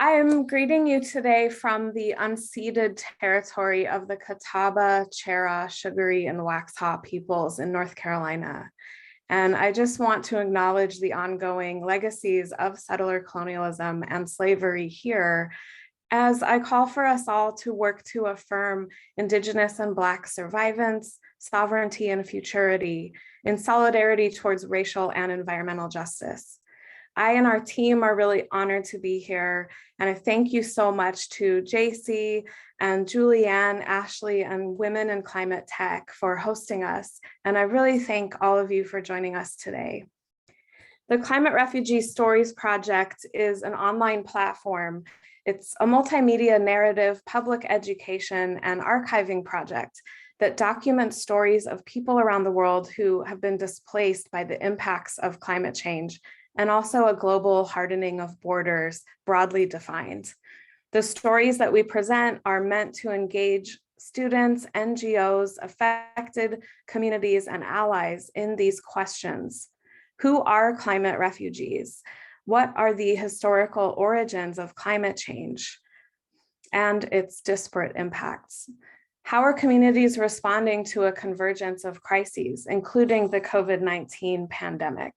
I am greeting you today from the unceded territory of the Catawba, Chera, Sugary, and Waxhaw peoples in North Carolina. And I just want to acknowledge the ongoing legacies of settler colonialism and slavery here, as I call for us all to work to affirm Indigenous and Black survivance, sovereignty, and futurity in solidarity towards racial and environmental justice. I and our team are really honored to be here, and I thank you so much to JC and Julianne, Ashley, and Women in Climate Tech for hosting us, and I really thank all of you for joining us today. The Climate Refugee Stories Project is an online platform. It's a multimedia narrative, public education, and archiving project that documents stories of people around the world who have been displaced by the impacts of climate change, and also a global hardening of borders broadly defined. The stories that we present are meant to engage students, NGOs, affected communities, and allies in these questions. Who are climate refugees? What are the historical origins of climate change and its disparate impacts? How are communities responding to a convergence of crises, including the COVID-19 pandemic?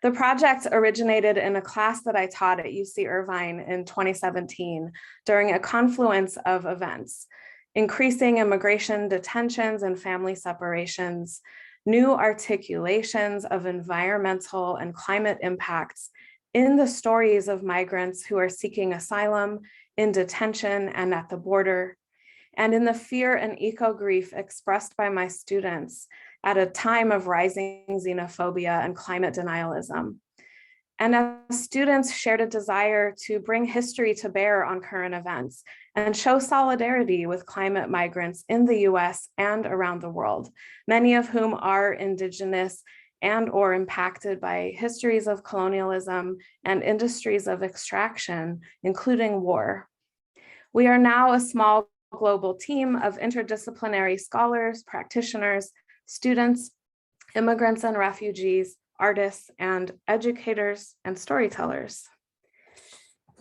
The project originated in a class that I taught at UC Irvine in 2017 during a confluence of events: increasing immigration detentions and family separations, new articulations of environmental and climate impacts in the stories of migrants who are seeking asylum, in detention, and at the border, and in the fear and eco-grief expressed by my students at a time of rising xenophobia and climate denialism. And as students shared a desire to bring history to bear on current events and show solidarity with climate migrants in the US and around the world, many of whom are Indigenous and or impacted by histories of colonialism and industries of extraction, including war. We are now a small global team of interdisciplinary scholars, practitioners, students, immigrants and refugees, artists, and educators and storytellers.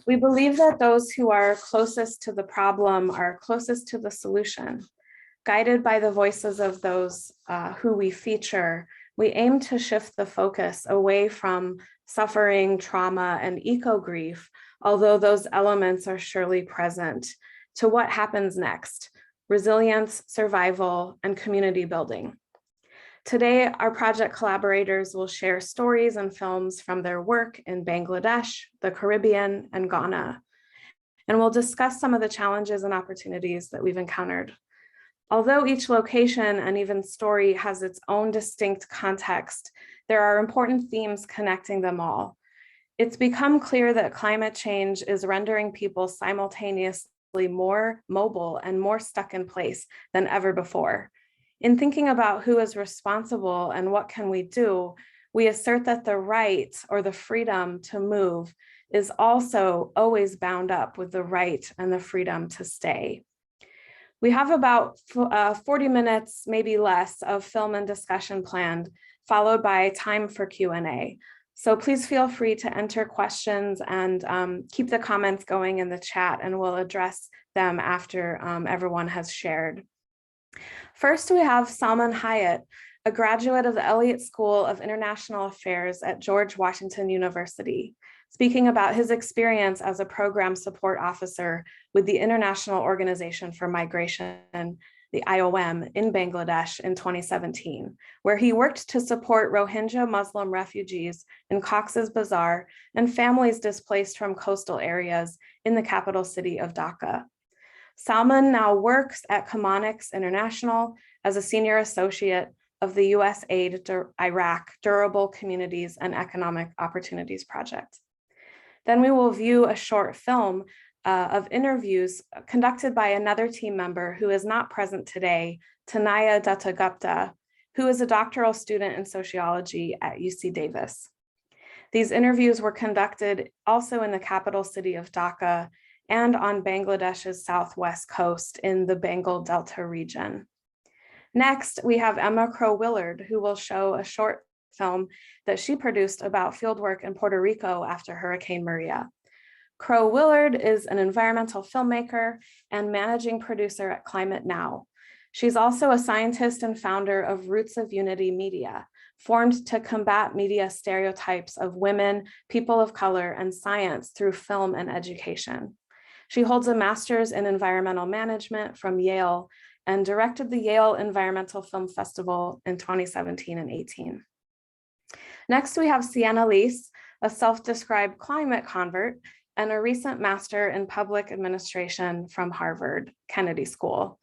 We believe that those who are closest to the problem are closest to the solution. Guided by the voices of those who we feature, we aim to shift the focus away from suffering, trauma, and eco-grief, although those elements are surely present, to what happens next: resilience, survival, and community building. Today, our project collaborators will share stories and films from their work in Bangladesh, the Caribbean, and Ghana, and we'll discuss some of the challenges and opportunities that we've encountered. Although each location and even story has its own distinct context, there are important themes connecting them all. It's become clear that climate change is rendering people simultaneously more mobile and more stuck in place than ever before. In thinking about who is responsible and what can we do, we assert that the right or the freedom to move is also always bound up with the right and the freedom to stay. We have about 40 minutes, maybe less, of film and discussion planned, followed by time for Q&A. So please feel free to enter questions and keep the comments going in the chat, and we'll address them after everyone has shared. First, we have Salman Hyatt, a graduate of the Elliott School of International Affairs at George Washington University, speaking about his experience as a program support officer with the International Organization for Migration, the IOM, in Bangladesh in 2017, where he worked to support Rohingya Muslim refugees in Cox's Bazar and families displaced from coastal areas in the capital city of Dhaka. Salman now works at Chemonics International as a senior associate of the USAID Iraq Durable Communities and Economic Opportunities Project. Then we will view a short film of interviews conducted by another team member who is not present today, Tanaya Dattagupta, who is a doctoral student in sociology at UC Davis. These interviews were conducted also in the capital city of Dhaka and on Bangladesh's southwest coast in the Bengal Delta region. Next, we have Emma Crow-Willard, who will show a short film that she produced about fieldwork in Puerto Rico after Hurricane Maria. Crow Willard is an environmental filmmaker and managing producer at Climate Now. She's also a scientist and founder of Roots of Unity Media, formed to combat media stereotypes of women, people of color, and science through film and education. She holds a master's in environmental management from Yale and directed the Yale Environmental Film Festival in 2017 and 18. Next, we have Sienna Lease, a self-described climate convert and a recent master in public administration from Harvard Kennedy School.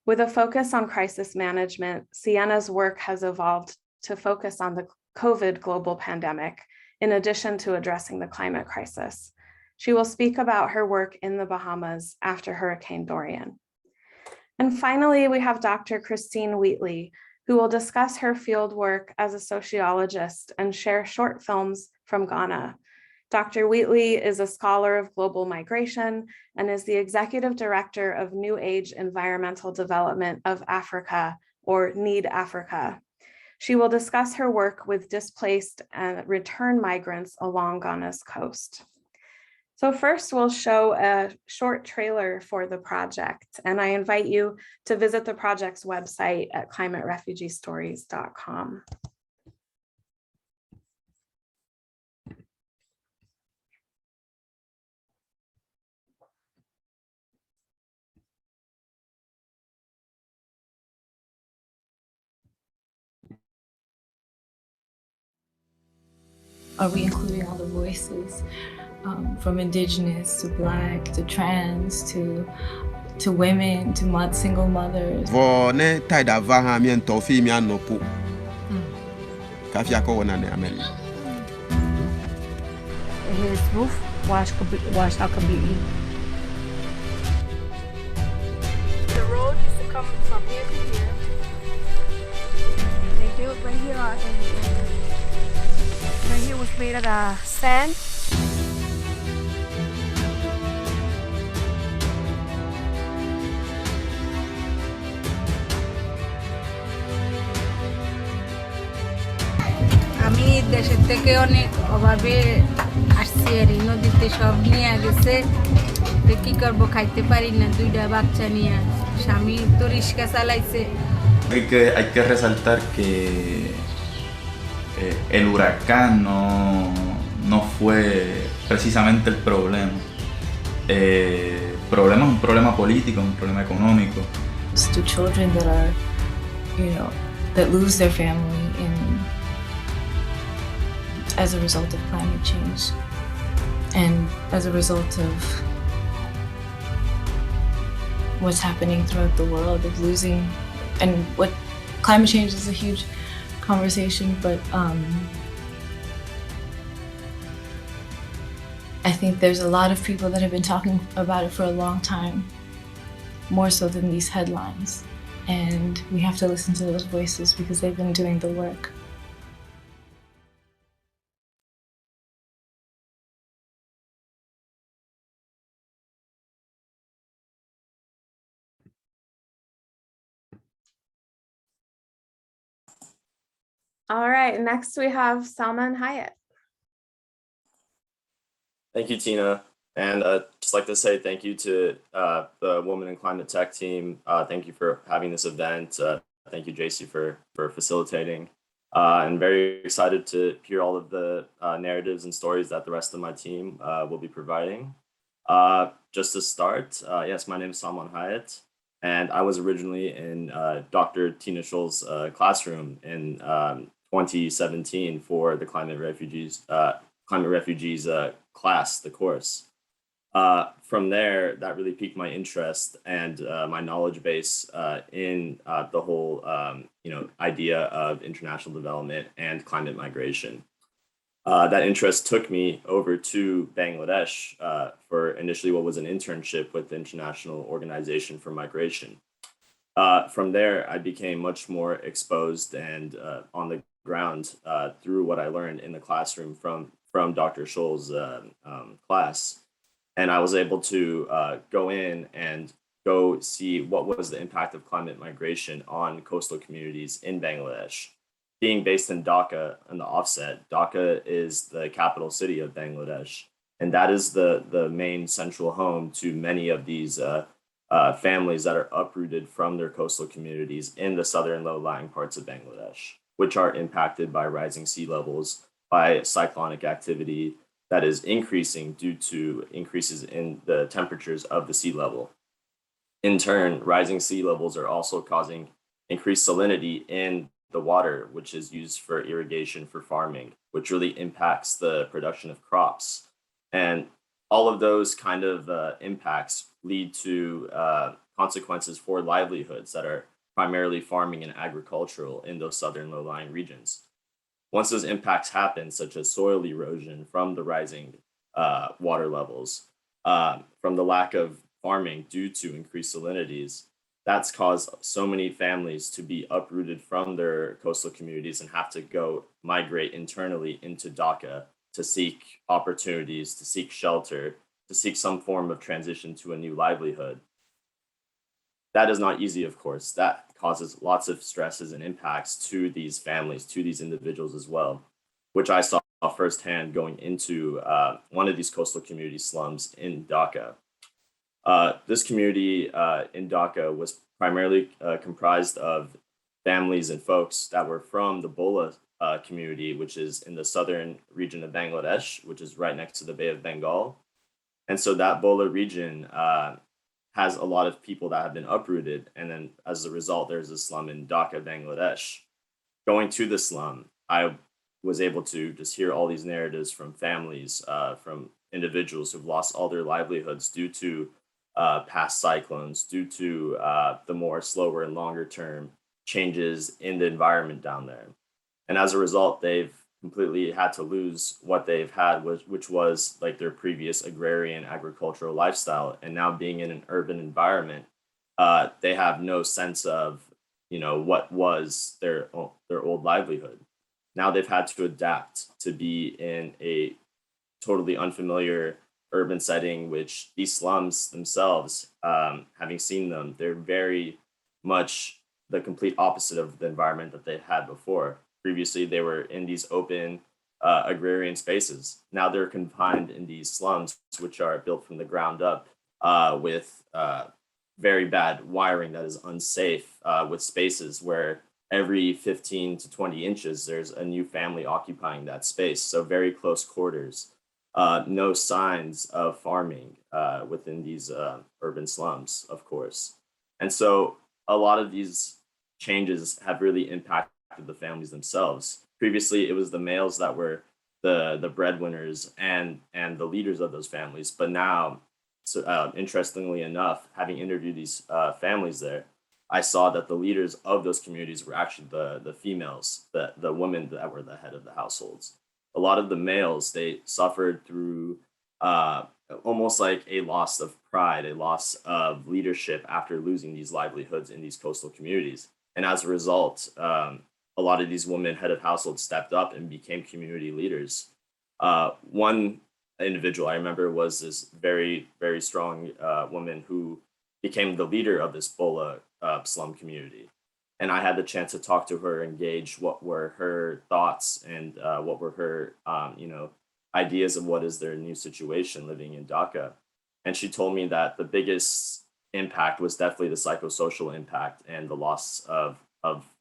With a focus on crisis management, Sienna's work has evolved to focus on the COVID global pandemic, in addition to addressing the climate crisis. She will speak about her work in the Bahamas after Hurricane Dorian. And finally, we have Dr. Christine Wheatley, who will discuss her field work as a sociologist and share short films from Ghana. Dr. Wheatley is a scholar of global migration and is the executive director of New Age Environmental Development of Africa, or NEED Africa. She will discuss her work with displaced and return migrants along Ghana's coast. So first, we'll show a short trailer for the project, and I invite you to visit the project's website at climaterefugeestories.com. Are we including all the voices, from indigenous to Black to trans to women to single mothers? Vone taida vaha mien tofi mi anopu. Kafia ko wana ne ameli. His roof washed out completely. The road used to come from here to here. They built right here and right here was made out of sand. আমি দেশের থেকে অনেক অভাবে আসছি আর নদীতে সব নিয়ে গেছে কি করবো খাইতে পারি না দুইটা বাচ্চা নিয়ে স্বামী তো রিক্সা চালাইছে Hay que resaltar que el huracán no fue precisamente el problema. Problema es un problema político, un problema económico. It's to children that are, that lose their family as a result of climate change and as a result of what's happening throughout the world of losing, and what climate change is a huge conversation, but I think there's a lot of people that have been talking about it for a long time, more so than these headlines, and we have to listen to those voices because they've been doing the work. All right, next we have Salman Hyatt. Thank you, Tina. And just like to say thank you to the Women in Climate Tech team. Thank you for having this event. Thank you, JC, for facilitating. I'm very excited to hear all of the narratives and stories that the rest of my team will be providing. Just to start, yes, my name is Salman Hyatt, and I was originally in Dr. Tina Scholl's classroom in 2017 for the Climate Refugees class, the course. From there, that really piqued my interest and my knowledge base in the whole, idea of international development and climate migration. That interest took me over to Bangladesh for initially what was an internship with the International Organization for Migration. From there, I became much more exposed and on the ground through what I learned in the classroom from Dr. Scholl's class. And I was able to go in and go see what was the impact of climate migration on coastal communities in Bangladesh. Being based in Dhaka, in the offset, Dhaka is the capital city of Bangladesh. And that is the main central home to many of these families that are uprooted from their coastal communities in the southern low-lying parts of Bangladesh, which are impacted by rising sea levels, by cyclonic activity that is increasing due to increases in the temperatures of the sea level. In turn, rising sea levels are also causing increased salinity in the water, which is used for irrigation for farming, which really impacts the production of crops. And all of those kind of impacts lead to consequences for livelihoods that are primarily farming and agricultural in those southern low-lying regions. Once those impacts happen, such as soil erosion from the rising water levels, from the lack of farming due to increased salinities, that's caused so many families to be uprooted from their coastal communities and have to go migrate internally into Dhaka to seek opportunities, to seek shelter, to seek some form of transition to a new livelihood. That is not easy, of course. That causes lots of stresses and impacts to these families, to these individuals as well, which I saw firsthand going into one of these coastal community slums in Dhaka. This community in Dhaka was primarily comprised of families and folks that were from the Bola community, which is in the southern region of Bangladesh, which is right next to the Bay of Bengal. And so that Bola region has a lot of people that have been uprooted. And then as a result, there's a slum in Dhaka, Bangladesh. Going to the slum, I was able to just hear all these narratives from families, from individuals who've lost all their livelihoods due to past cyclones, due to the more slower and longer term changes in the environment down there. And as a result, they've completely had to lose what they've had, which was like their previous agrarian agricultural lifestyle. And now being in an urban environment, they have no sense of, what was their old livelihood. Now they've had to adapt to be in a totally unfamiliar urban setting, which these slums themselves, having seen them, they're very much the complete opposite of the environment that they had before. Previously, they were in these open agrarian spaces. Now they're confined in these slums, which are built from the ground up with very bad wiring that is unsafe, with spaces where every 15 to 20 inches, there's a new family occupying that space. So very close quarters. No signs of farming within these urban slums, of course. And so a lot of these changes have really impacted the families themselves. Previously, it was the males that were the breadwinners and the leaders of those families. But now, interestingly enough, having interviewed these families there, I saw that the leaders of those communities were actually the females, the women that were the head of the households. A lot of the males, they suffered through almost like a loss of pride, a loss of leadership after losing these livelihoods in these coastal communities. And as a result, a lot of these women head of households stepped up and became community leaders. One individual I remember was this very, very strong woman who became the leader of this Bola slum community. And I had the chance to talk to her, engage what were her thoughts and what were her, ideas of what is their new situation living in Dhaka. And she told me that the biggest impact was definitely the psychosocial impact and the loss of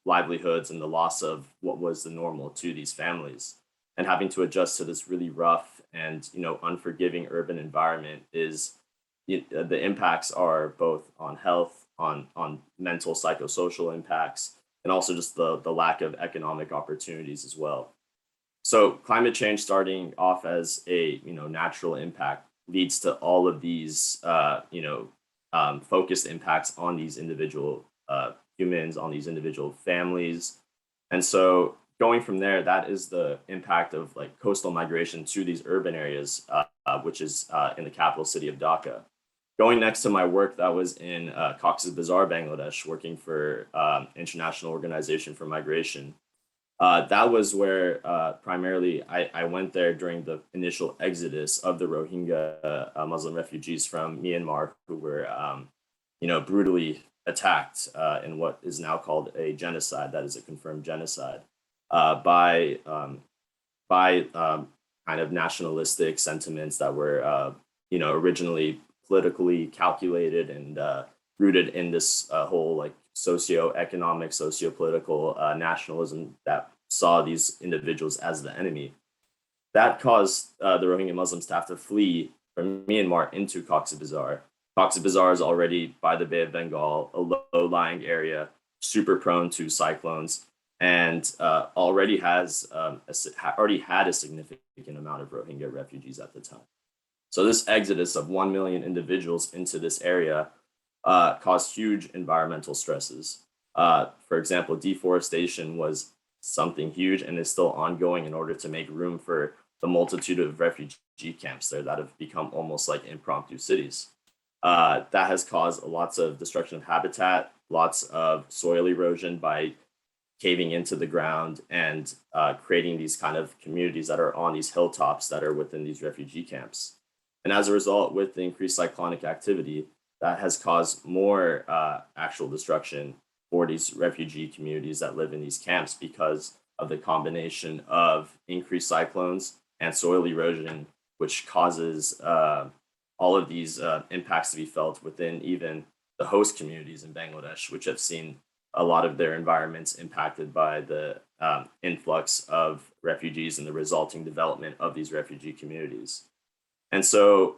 livelihoods and the loss of what was the normal to these families. And having to adjust to this really rough and unforgiving urban environment the impacts are both on health, on mental psychosocial impacts, and also just the lack of economic opportunities as well. So climate change, starting off as a natural impact, leads to all of these focused impacts on these individual humans, on these individual families. And so going from there, that is the impact of like coastal migration to these urban areas, which is in the capital city of Dhaka. Going next to my work that was in Cox's Bazar, Bangladesh, working for International Organization for Migration. That was where primarily I went there during the initial exodus of the Rohingya Muslim refugees from Myanmar who were, brutally attacked in what is now called a genocide. That is a confirmed genocide by kind of nationalistic sentiments that were, originally politically calculated and rooted in this whole like socio-economic, socio-political nationalism that saw these individuals as the enemy. That caused the Rohingya Muslims to have to flee from Myanmar into Cox's Bazar. Cox's Bazar is already by the Bay of Bengal, a low-lying area, super prone to cyclones, and already had a significant amount of Rohingya refugees at the time. So this exodus of 1 million individuals into this area caused huge environmental stresses. For example, deforestation was something huge and is still ongoing in order to make room for the multitude of refugee camps there that have become almost like impromptu cities. That has caused lots of destruction of habitat, lots of soil erosion by caving into the ground and creating these kind of communities that are on these hilltops that are within these refugee camps. And as a result, with the increased cyclonic activity, that has caused more actual destruction for these refugee communities that live in these camps because of the combination of increased cyclones and soil erosion, which causes all of these impacts to be felt within even the host communities in Bangladesh, which have seen a lot of their environments impacted by the influx of refugees and the resulting development of these refugee communities. And so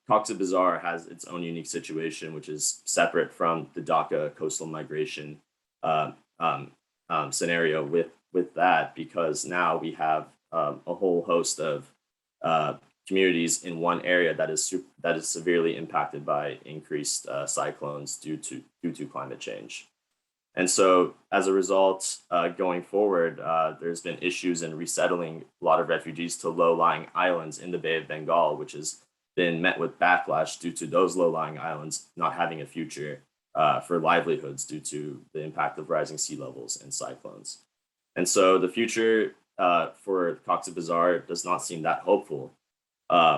Cox's Bazar has its own unique situation, which is separate from the Dhaka coastal migration scenario with that, because now we have a whole host of communities in one area that is severely impacted by increased cyclones due to climate change. And so as a result, going forward, there's been issues in resettling a lot of refugees to low-lying islands in the Bay of Bengal, which has been met with backlash due to those low-lying islands not having a future for livelihoods due to the impact of rising sea levels and cyclones. And so the future for Cox's Bazar does not seem that hopeful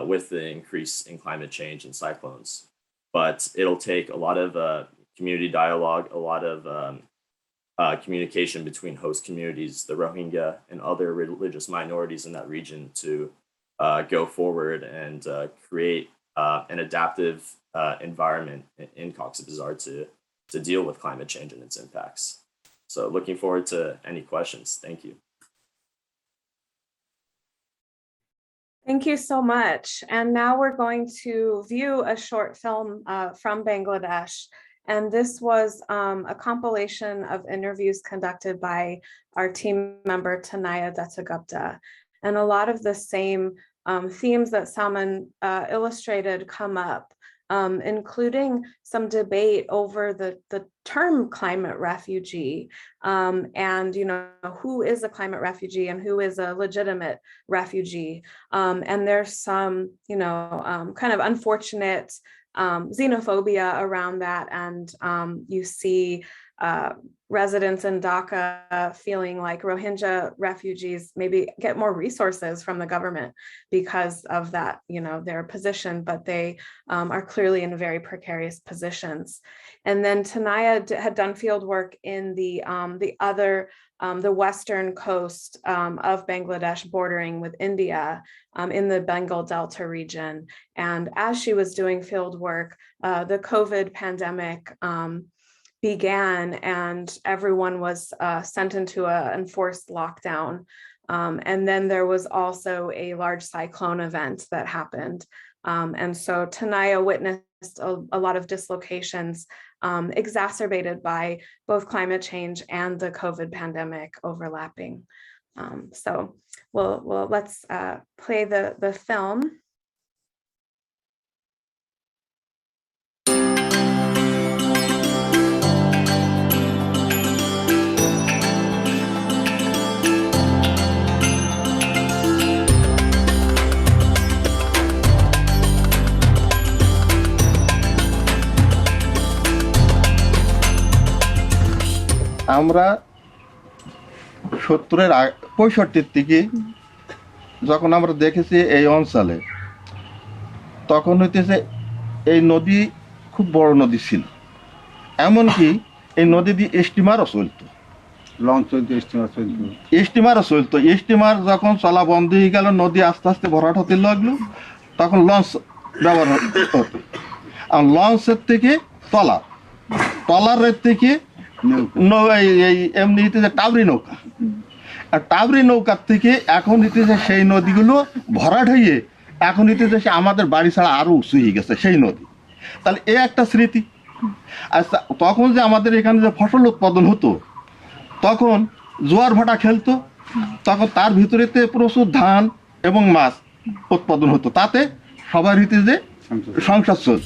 with the increase in climate change and cyclones. But it'll take a lot of community dialogue, a lot of communication between host communities, the Rohingya and other religious minorities in that region to go forward and create an adaptive environment in Cox's Bazar to deal with climate change and its impacts. So looking forward to any questions. Thank you. Thank you so much. And now we're going to view a short film from Bangladesh. And this was a compilation of interviews conducted by our team member, Tanaya Dattagupta. And a lot of the same themes that Salman illustrated come up, including some debate over the term climate refugee and, who is a climate refugee and who is a legitimate refugee. And there's some, kind of unfortunate xenophobia around that, and you see residents in Dhaka feeling like Rohingya refugees maybe get more resources from the government because of that, their position, but they are clearly in very precarious positions. And then Tanaya had done field work in the western coast of Bangladesh bordering with India in the Bengal Delta region. And as she was doing field work, the COVID pandemic began and everyone was sent into an enforced lockdown. And then there was also a large cyclone event that happened. And so Tanaya witnessed a lot of dislocations exacerbated by both climate change and the COVID pandemic overlapping. So let's play the film. আমরা 65 থেকে যখন আমরা দেখেছি এই অঞ্চলে, তখন হইতেছে এই নদী খুব বড় নদী ছিল, এমনকি এই নদী দিয়ে স্টিমারও চলতো। লঞ্চ চলতো, স্টিমার চলতো। স্টিমারও চলতো। স্টিমার যখন চলা বন্ধ হয়ে গেল, নদী আস্তে আস্তে ভরাট হতে লাগলো, তখন লঞ্চ ব্যবহার হতো। আর লঞ্চের থেকে ট্রলারের থেকে এই এমনি যে টাবরি নৌকা, আর টাবরি নৌকার থেকে এখন হইতেছে সেই নদীগুলো ভরাট হয়ে এখন হইতেছে সে আমাদের বাড়ি ছাড়া আরও উঁচু হয়ে গেছে সেই নদী। তাহলে এ একটা স্মৃতি। আচ্ছা, তখন যে আমাদের এখানে যে ফসল উৎপাদন হতো, তখন জোয়ার ভাটা খেলতো, তখন তার ভিতরেতে প্রচুর ধান এবং মাছ উৎপাদন হতো, তাতে সবার হইতে যে সংসার চলত।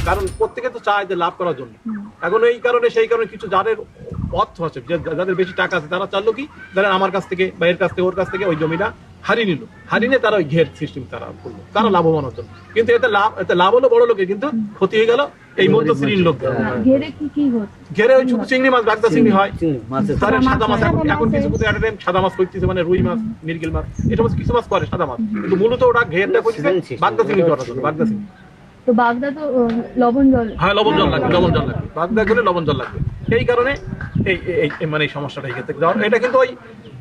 কারণ প্রত্যেকে তো চায় যে লাভ করার জন্য। এখন এই কারণে সেই কারণে কিছু যাদের অর্থ আছে, যাদের বেশি টাকা আছে, তারা চাইলো কি, ধরেন আমার কাছ থেকে বা এর কাছ থেকে ওর কাছ থেকে ওই জমিটা হারিয়ে নিল, হারিয়ে নিয়ে তারা ওই ঘের সিস্টেম তারা করলো, তারা লাভবান হতো। কিন্তু এতে লাভ হলো বড় লোকের, কিন্তু ক্ষতি হয়ে গেল এই মধ্য শ্রেণীর লোক। ঘেরে ওই ছোট চিংড়ি মাছ, বাগদা চিংড়ি হয়, সাদা মাছ। এখন কিছু সাদা মাছ করতেছে, মানে রুই মাছ, মিরগেল মাছ, এই সমস্ত কিছু মাছ করে সাদা মাছ, কিন্তু মূলত ওটা ঘেরটা করতেছে বাগদা চিংড়ি করার জন্য। বাগদা চিংড়ি তো বাগদা তো লবণ জল, হ্যাঁ লবণ জল লাগবে, বাগদা করে লবণ জল লাগবে। এই কারণে এই মানে এই সমস্যাটা হয়ে গেছে। এটা কিন্তু ওই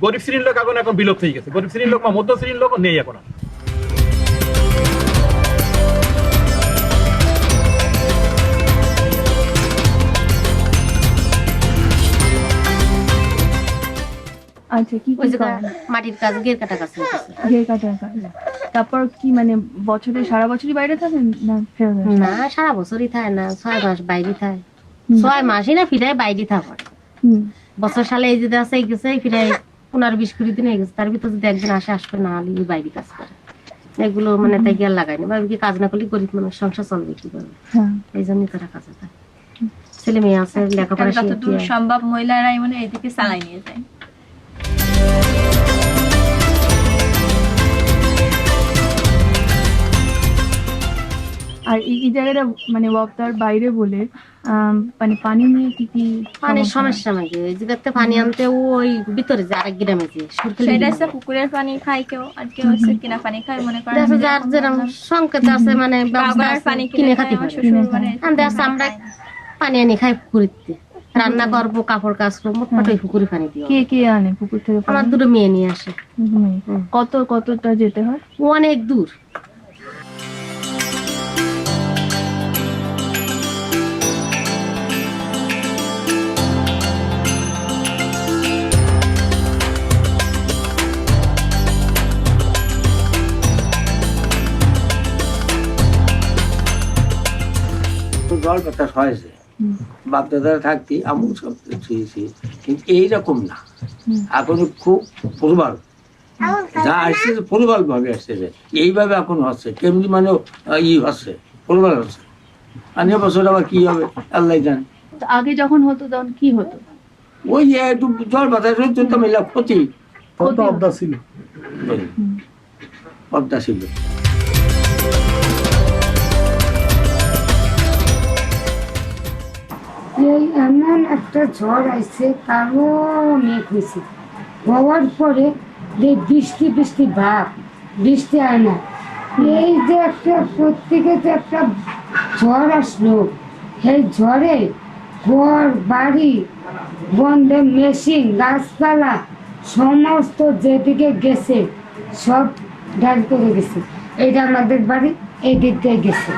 গরিব শ্রেণীর লোক এখন বিলুপ্ত হয়ে গেছে। গরিব শ্রেণীর লোক বা মধ্য শ্রেণীর লোক নেই এখন। আচ্ছা, কি মাটির কাজ, ঘের কাটা কাজ। ঘের কাটার কাজ। তারপর কি মানে বছরে সারা বছরই বাইরে থাকেন না? না, সারা বছরই থাকে না, 6 মাস বাইরে থাকে। 6 মাসই না, ফিরাই বাইরে থাকে। বছর সালে এই যদি আছে গেছে, ফিরাই 15-20 দিন হয়ে গেছে, তার ভিতর যদি একদিন আসবে না, হলে বাইরে কাজ করে। এগুলো মানে তাই গিয়ে লাগায়নি, ভাবি কি কাজ না করলে গরিব মানুষ সংসার চলবে কি করবে, এই জন্যই তারা কাজে থাকে। ছেলে মেয়ে আছে, লেখাপড়া যতদূর সম্ভব মহিলারাই মানে এদিকে চালাই নিয়ে যায়। আর এই জায়গাটা মানে ওয়াপদার বাইরে বলে মানে পানি নিয়ে কি কি পানির সমস্যা নাকি? ওই জায়গাতে পানি আনতে ওই ভিতরে যে আরেক গ্রামে যে সেটা হচ্ছে পুকুরের পানি খায় কেউ, আর কেউ হচ্ছে কিনা পানি খায়। মনে করেন যার যেরকম সংকেত আছে, মানে পানি কিনে খাতে আমরা পানি আনি খাই পুকুরিতে, রান্না করবো, কাপড় কাজ করবো, মোটমাট ওই পুকুরি পানি দিয়ে। কে কে আনে পুকুর থেকে? আমার 2 মেয়ে নিয়ে আসে। কতটা যেতে হয়? অনেক দূর। জল বাতাস হয়েছে, বাপদাদারা থাকতে এমন সব ছুঁয়েছি, কিন্তু এইরকম না। এখন খুব প্রবল যা আসছে, প্রবল ভাবে আসছে, এইভাবে এখন হচ্ছে কেমনি মানে হচ্ছে, প্রবল হচ্ছে। আর বছর আবার কি হবে আল্লাহ জানে। আগে যখন হতো তখন কি হতো? ওই একটু জল বাতাস হচ্ছে তো মিলা ক্ষতি। পদ্মা ছিল, পদ্মা ছিল। এই এমন একটা ঝড় আসছে, তারও মেঘ হয়েছে, হওয়ার পরে বৃষ্টি ভাব, বৃষ্টি হয় না। এই যে একটা প্রত্যেকে যে একটা ঝড় আসলো, সেই ঝড়ে ঘর বাড়ি, বন্ধে মেশিন, গাছপালা সমস্ত যেদিকে গেছে সব ডাল করে গেছে। এইটা আমাদের বাড়ি এই দিক দিয়ে গেছে,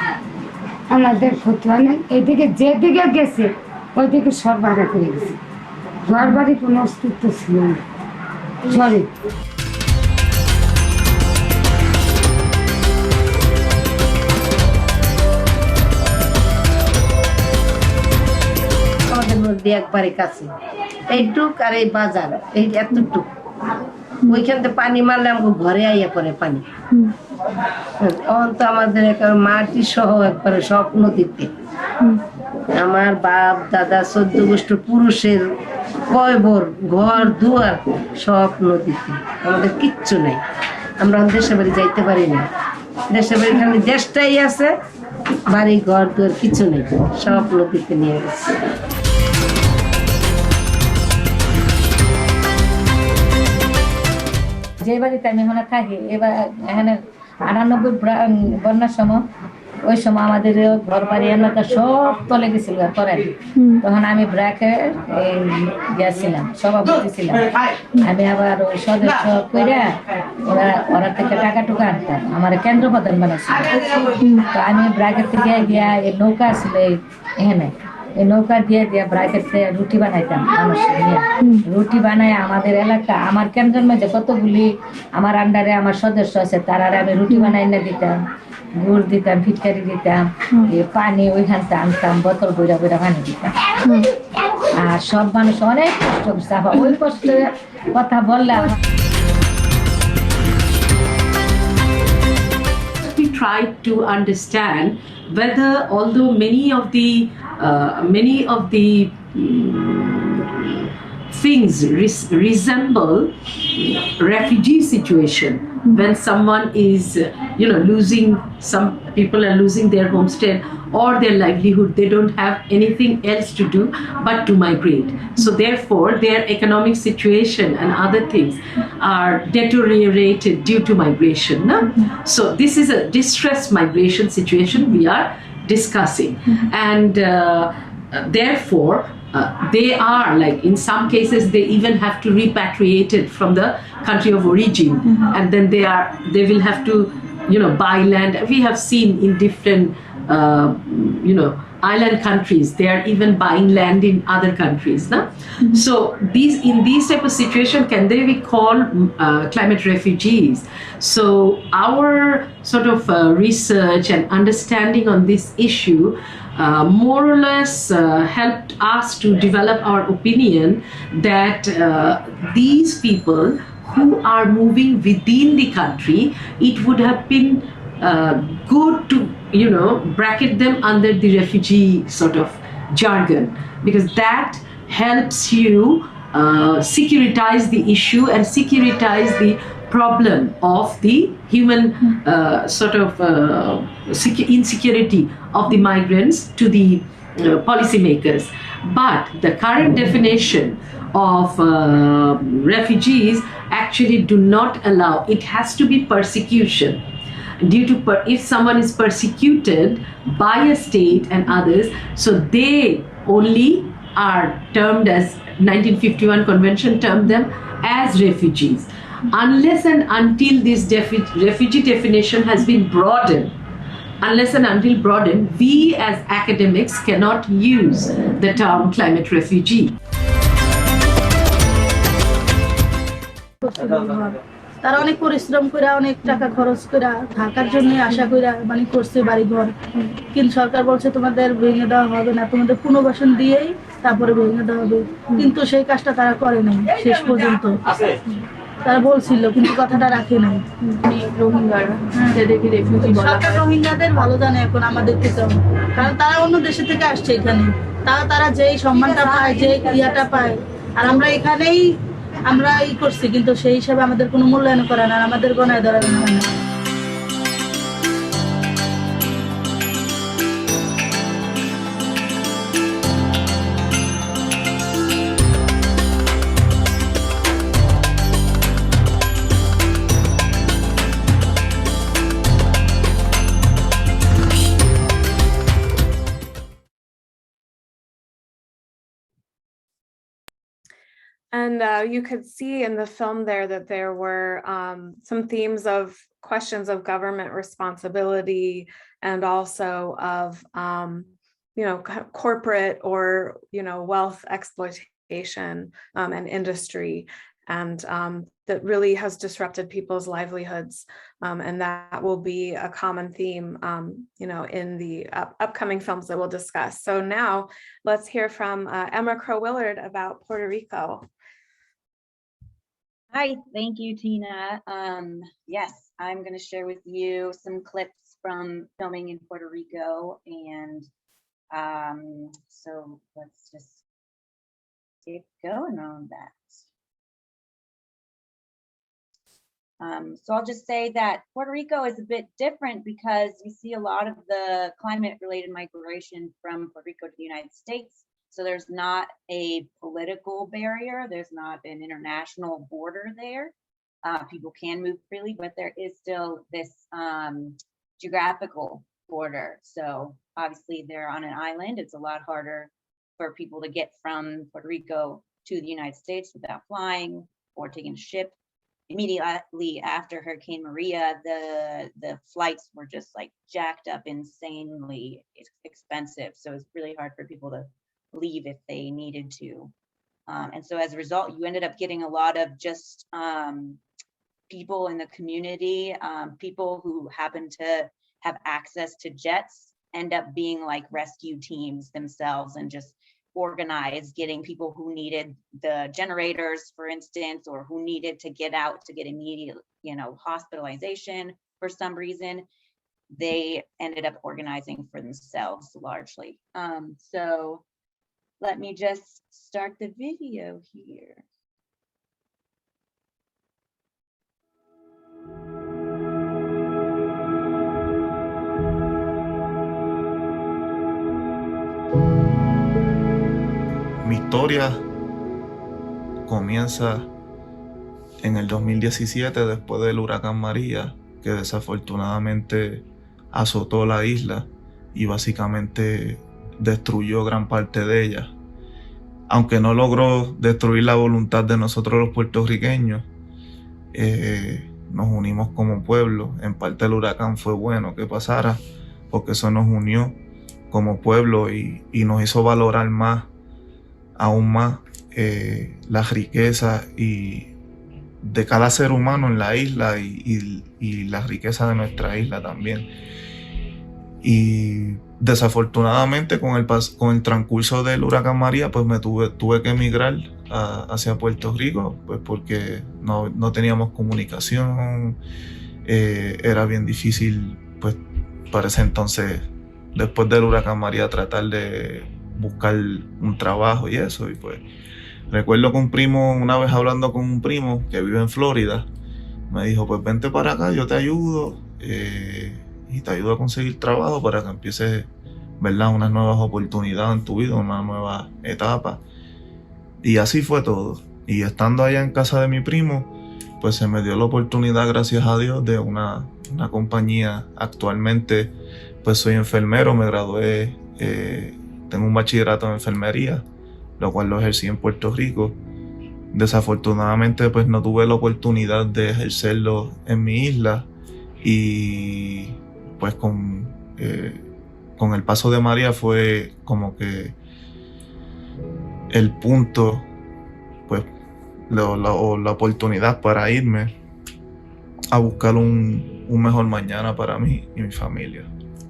আমাদের ক্ষতি হয় না। এদিকে যেদিকে গেছে ওইদিকে সব ভাড়া করে গেছে, ঘর বাড়ি কোনো অস্তিত্ব ছিল না ঝড়ে। আমাদের মধ্যে একবারে কাছে এইটুক, আর এই বাজার এই এতটুক, ওইখান থেকে পানি মারলে আমাকে ঘরে আইয়া পড়ে পানি। তখন তো আমাদের মাটি সহ একবারে সব নদীতে। আমার বাপ দাদা 14 গোষ্ঠী পুরুষের কয়বর ঘর দুয়ার সব নদীতে, আমাদের কিচ্ছু নেই। আমরা দেশে বাড়ি যাইতে পারি না, দেশে বাড়ি খালি দেশটাই আছে, বাড়ি ঘর দুয়ার কিছু নেই, সব নদীতে নিয়ে গেছে। যে বাড়িতে আমি এখানে থাকি, এবার এখানে 98 বন্যার সময় ওই সময় আমাদের ঘর বাড়ি এলাকা সব তলে গেছিল করেন তখন আমি ব্র্যাকে গেছিলাম সভাপতি ছিলাম আমি আবার ওই সদস্য করে ওরা থেকে টাকা টুকা আনতাম আমার কেন্দ্র প্রধান বানাচ্ছিল তো আমি ব্র্যাকের থেকে গিয়া এই নৌকা ছিল এখানে এই নৌকা দিয়ে দিয়ে ব্র্যাকেটে রুটি বানাইতাম মানুষের নিয়ে রুটি বানায় আমাদের এলাকা আমার কেন্দ্রের মধ্যে কতগুলি আমার আন্ডারে আমার সদস্য আছে তারা আমি রুটি বানাই না দিতাম গুড় দিতাম ফিটকারি দিতাম পানি ওইখান থেকে আনতাম বোতল বইরা বইরা পানি দিতাম আর সব মানুষ অনেক কষ্ট করছে আবার ওই কষ্টের কথা বললে we tried to understand whether although many of the things resemble refugee situation when someone is losing, some people are losing their homestead or their livelihood, they don't have anything else to do but to migrate, so therefore their economic situation and other things are deteriorated due to migration, no? So this is a distress migration situation we are discussing, and therefore they are, like in some cases they even have to repatriate it from the country of origin, and then they will have to buy land. We have seen in different island countries they are even buying land in other countries, no? So in these type of situation can they be called climate refugees? So our sort of research and understanding on this issue more or less helped us to develop our opinion that these people who are moving within the country, it would have been good to bracket them under the refugee sort of jargon, because that helps you securitize the issue and securitize the problem of the human sort of insecurity of the migrants to the policymakers. But the current definition of refugees actually do not allow, it has to be persecution. Due to if someone is persecuted by a state and others, so they only are termed as 1951 convention termed them as refugees. Unless and until this refugee definition has been broadened, we as academics cannot use the term climate refugee. তারা অনেক পরিশ্রম করে অনেক টাকা খরচ করে থাকার জন্য আশা করে মানে করছে বাড়িঘর, কিন্তু সরকার বলছে তোমাদের ভেঙে দেওয়া হবে না, তোমাদের পুনর্বাসন দিয়েই তারপরে ভেঙে দেওয়া হবে, কিন্তু সেই কাজটা তারা করে নাই শেষ পর্যন্ত। তারা বলছিল কিন্তু কথাটা রাখে নাই। সরকার রোহিঙ্গাদের ভালো জানে এখন আমাদের থেকে, কারণ তারা অন্য দেশে থেকে আসছে এখানে, তারা যেই সম্মানটা পায় যে ইয়াটা পায়, আর আমরা এখানেই আমরা করছি, কিন্তু সেই হিসাবে আমাদের কোনো মূল্যায়ন করে না, আমাদের গণায় ধরা হয় না। And you could see in the film there that there were some themes of questions of government responsibility and also of, corporate or, wealth exploitation and industry. And that really has disrupted people's livelihoods. And that will be a common theme, in the upcoming films that we'll discuss. So now let's hear from Emma Crow-Willard about Puerto Rico. Hi, thank you, Tina. Yes, I'm going to share with you some clips from filming in Puerto Rico. And so let's just get going on that. So I'll just say that Puerto Rico is a bit different because we see a lot of the climate-related migration from Puerto Rico to the United States. So there's not a political barrier, there's not an international border there. people can move freely, but there is still this geographical border. So obviously they're on an island. It's a lot harder for people to get from Puerto Rico to the United States without flying or taking a ship. Immediately after Hurricane Maria, the flights were just like jacked up, insanely expensive. So it's really hard for people to leave if they needed to. And so as a result, you ended up getting a lot of just people in the community, people who happen to have access to jets, end up being like rescue teams themselves and just organize getting people who needed the generators, for instance, or who needed to get out to get immediate, hospitalization for some reason. They ended up organizing for themselves largely. So let me just start the video here. Mi historia comienza en el 2017 después del huracán María, que desafortunadamente azotó la isla y básicamente destruyó gran parte de ella. Aunque no logró destruir la voluntad de nosotros los puertorriqueños, nos unimos como pueblo. En parte el huracán fue bueno que pasara, porque eso nos unió como pueblo y nos hizo valorar aún más la riqueza de cada ser humano en la isla y la riqueza de nuestra isla también. Y desafortunadamente con el transcurso del huracán María, pues tuve que emigrar hacia Puerto Rico, pues porque no teníamos comunicación. Era bien difícil, pues para ese entonces, después del huracán María, tratar de buscar un trabajo y eso. Y pues recuerdo que una vez hablando con un primo que vive en Florida, me dijo, pues vente para acá, yo te ayudo y te ayudo a conseguir trabajo para que empieces, ¿verdad?, unas nuevas oportunidades en tu vida, una nueva etapa. Y así fue todo. Y estando allá en casa de mi primo, pues se me dio la oportunidad, gracias a Dios, de una compañía. Actualmente pues soy enfermero, me gradué, tengo un bachillerato en enfermería, lo cual lo ejercí en Puerto Rico. Desafortunadamente pues no tuve la oportunidad de ejercerlo en mi isla, y pues con el paso de María fue como que el punto, pues la oportunidad para irme a buscar un mejor mañana para mí y mi familia.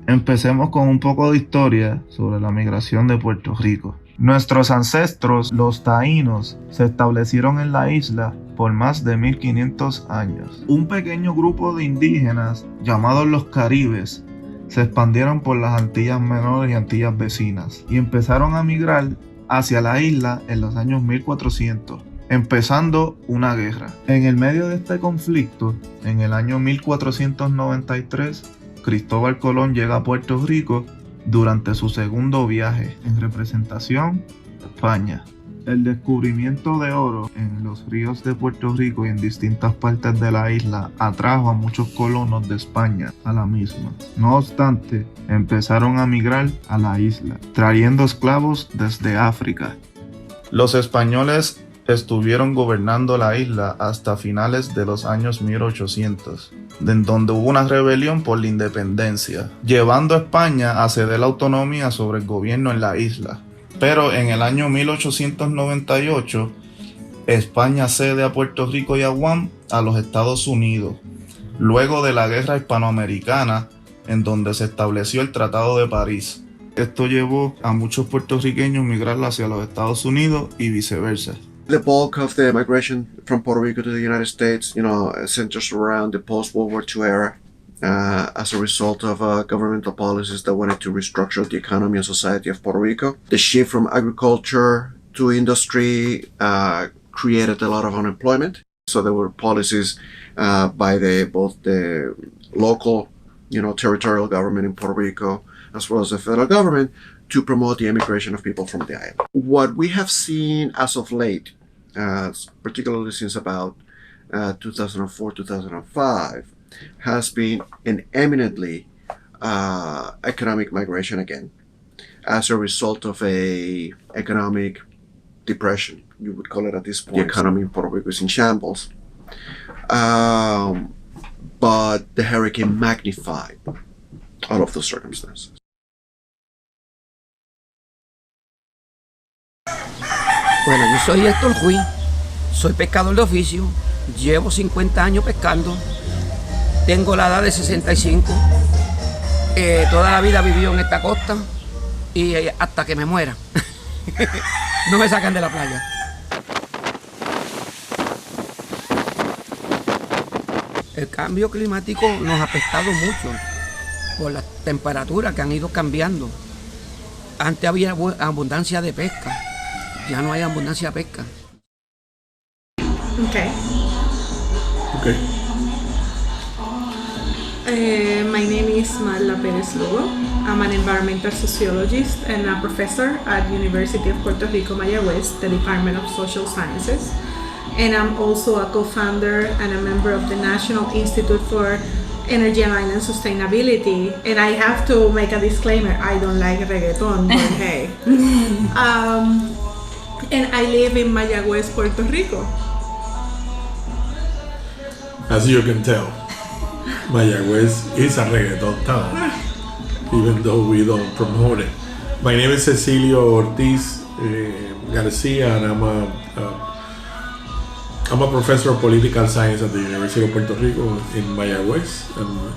Empecemos con un poco de historia sobre la migración de Puerto Rico. Nuestros ancestros, los taínos, se establecieron en la isla por más de 1500 años. Un pequeño grupo de indígenas, llamados los caribes, se expandieron por las Antillas Menores y Antillas vecinas y empezaron a migrar hacia la isla en los años 1400, empezando una guerra. En el medio de este conflicto, en el año 1493, Cristóbal Colón llega a Puerto Rico durante su segundo viaje en representación de España. El descubrimiento de oro en los ríos de Puerto Rico y en distintas partes de la isla atrajo a muchos colonos de España a la misma. No obstante, empezaron a migrar a la isla, trayendo esclavos desde África. Los españoles estuvieron gobernando la isla hasta finales de los años 1800, en donde hubo una rebelión por la independencia, llevando a España a ceder la autonomía sobre el gobierno en la isla. Pero en el año 1898, España cede a Puerto Rico y a Guam a los Estados Unidos, luego de la guerra hispanoamericana, en donde se estableció el Tratado de París. Esto llevó a muchos puertorriqueños a migrar hacia los Estados Unidos y viceversa. The bulk of the migration from Puerto Rico to the United States, centers around the post-World War II era as a result of governmental policies that wanted to restructure the economy and society of Puerto Rico. The shift from agriculture to industry created a lot of unemployment. So there were policies by both the local, territorial government in Puerto Rico, as well as the federal government, to promote the immigration of people from the island. What we have seen as of late, particularly since about 2004-2005 has been an eminently economic migration again, as a result of a economic depression, you would call it at this point. The economy in Puerto Rico is in shambles. But the hurricane magnified all of those circumstances. Bueno, yo soy Héctor Ruiz, soy pescador de oficio, llevo 50 años pescando, tengo la edad de 65, toda la vida he vivido en esta costa y hasta que me muera. No me sacan de la playa. El cambio climático nos ha afectado mucho por las temperaturas que han ido cambiando. Antes había abundancia de pesca. Ya no hay abundancia de pesca. Okay. My name is Marla Perez Lugo. I'm an environmental sociologist and a professor at University of Puerto Rico, Mayagüez, the Department of Social Sciences. And I'm also a co-founder and a member of the National Institute for Energy and Island Sustainability. And I have to make a disclaimer, I don't like reggaeton, but hey. And I live in Mayagüez, Puerto Rico. As you can tell, Mayagüez is a reggaeton town, even though we don't promote it. My name is Cecilia Ortiz Garcia, and I'm a professor of political science at the University of Puerto Rico in Mayagüez, and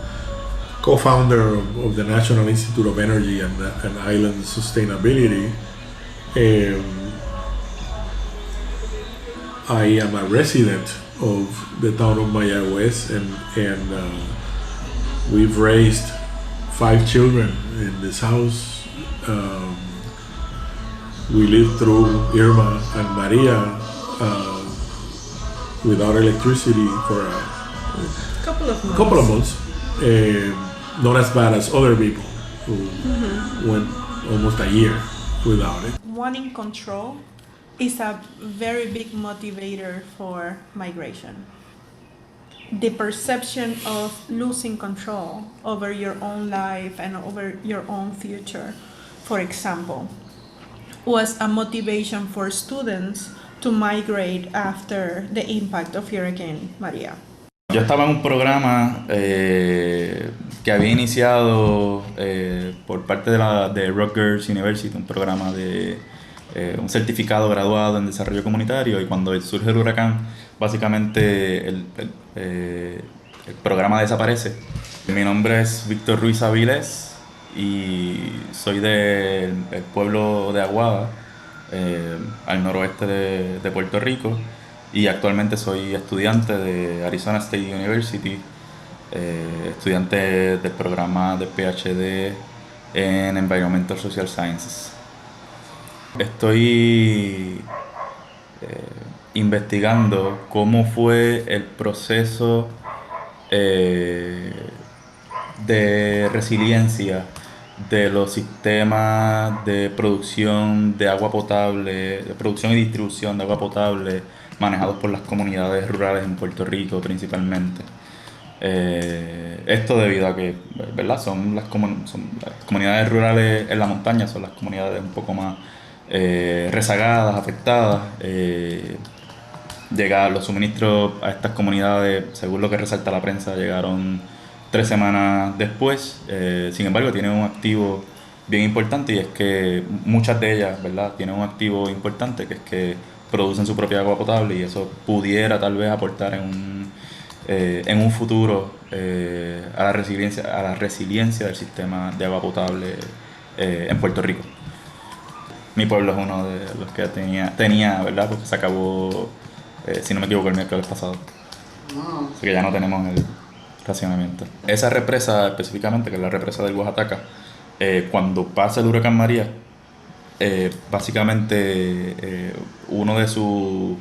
co-founder of the National Institute of Energy and Island Sustainability. I am a resident of the town of Mayagüez, and we've raised 5 children in this house. We lived through Irma and Maria without electricity for a couple of months. Not as bad as other people who went almost a year without it. Wanting control is a very big motivator for migration. The perception of losing control over your own life and over your own future, for example, was a motivation for students to migrate after the impact of Hurricane Maria. Yo estaba en un programa que había iniciado por parte de Rutgers University, un programa de un certificado graduado en desarrollo comunitario, y cuando surge el huracán, básicamente el programa desaparece. Mi nombre es Víctor Ruiz Avilés y soy del pueblo de Aguada, al noroeste de Puerto Rico, y actualmente soy estudiante de Arizona State University, estudiante del programa de PhD en Environmental Social Sciences. Estoy investigando cómo fue el proceso de resiliencia de los sistemas de producción de agua potable, de producción y distribución de agua potable manejados por las comunidades rurales en Puerto Rico principalmente. Esto debido a que, ¿verdad? Son las comunidades rurales en la montaña, son las comunidades un poco más rezagadas, afectadas. Los suministros a estas comunidades, según lo que resalta la prensa, llegaron 3 semanas después. Sin embargo, tienen un activo bien importante, y es que muchas de ellas, ¿verdad?, tienen un activo importante, que es que producen su propia agua potable, y eso pudiera tal vez aportar en un futuro a la resiliencia del sistema de agua potable en Puerto Rico. Mi pueblo es uno de los que tenía, ¿verdad?, porque se acabó, si no me equivoco, el miércoles pasado. Así que ya no tenemos el racionamiento. Esa represa específicamente, que es la represa del Oaxaca, cuando pasa el huracán María, básicamente uno de sus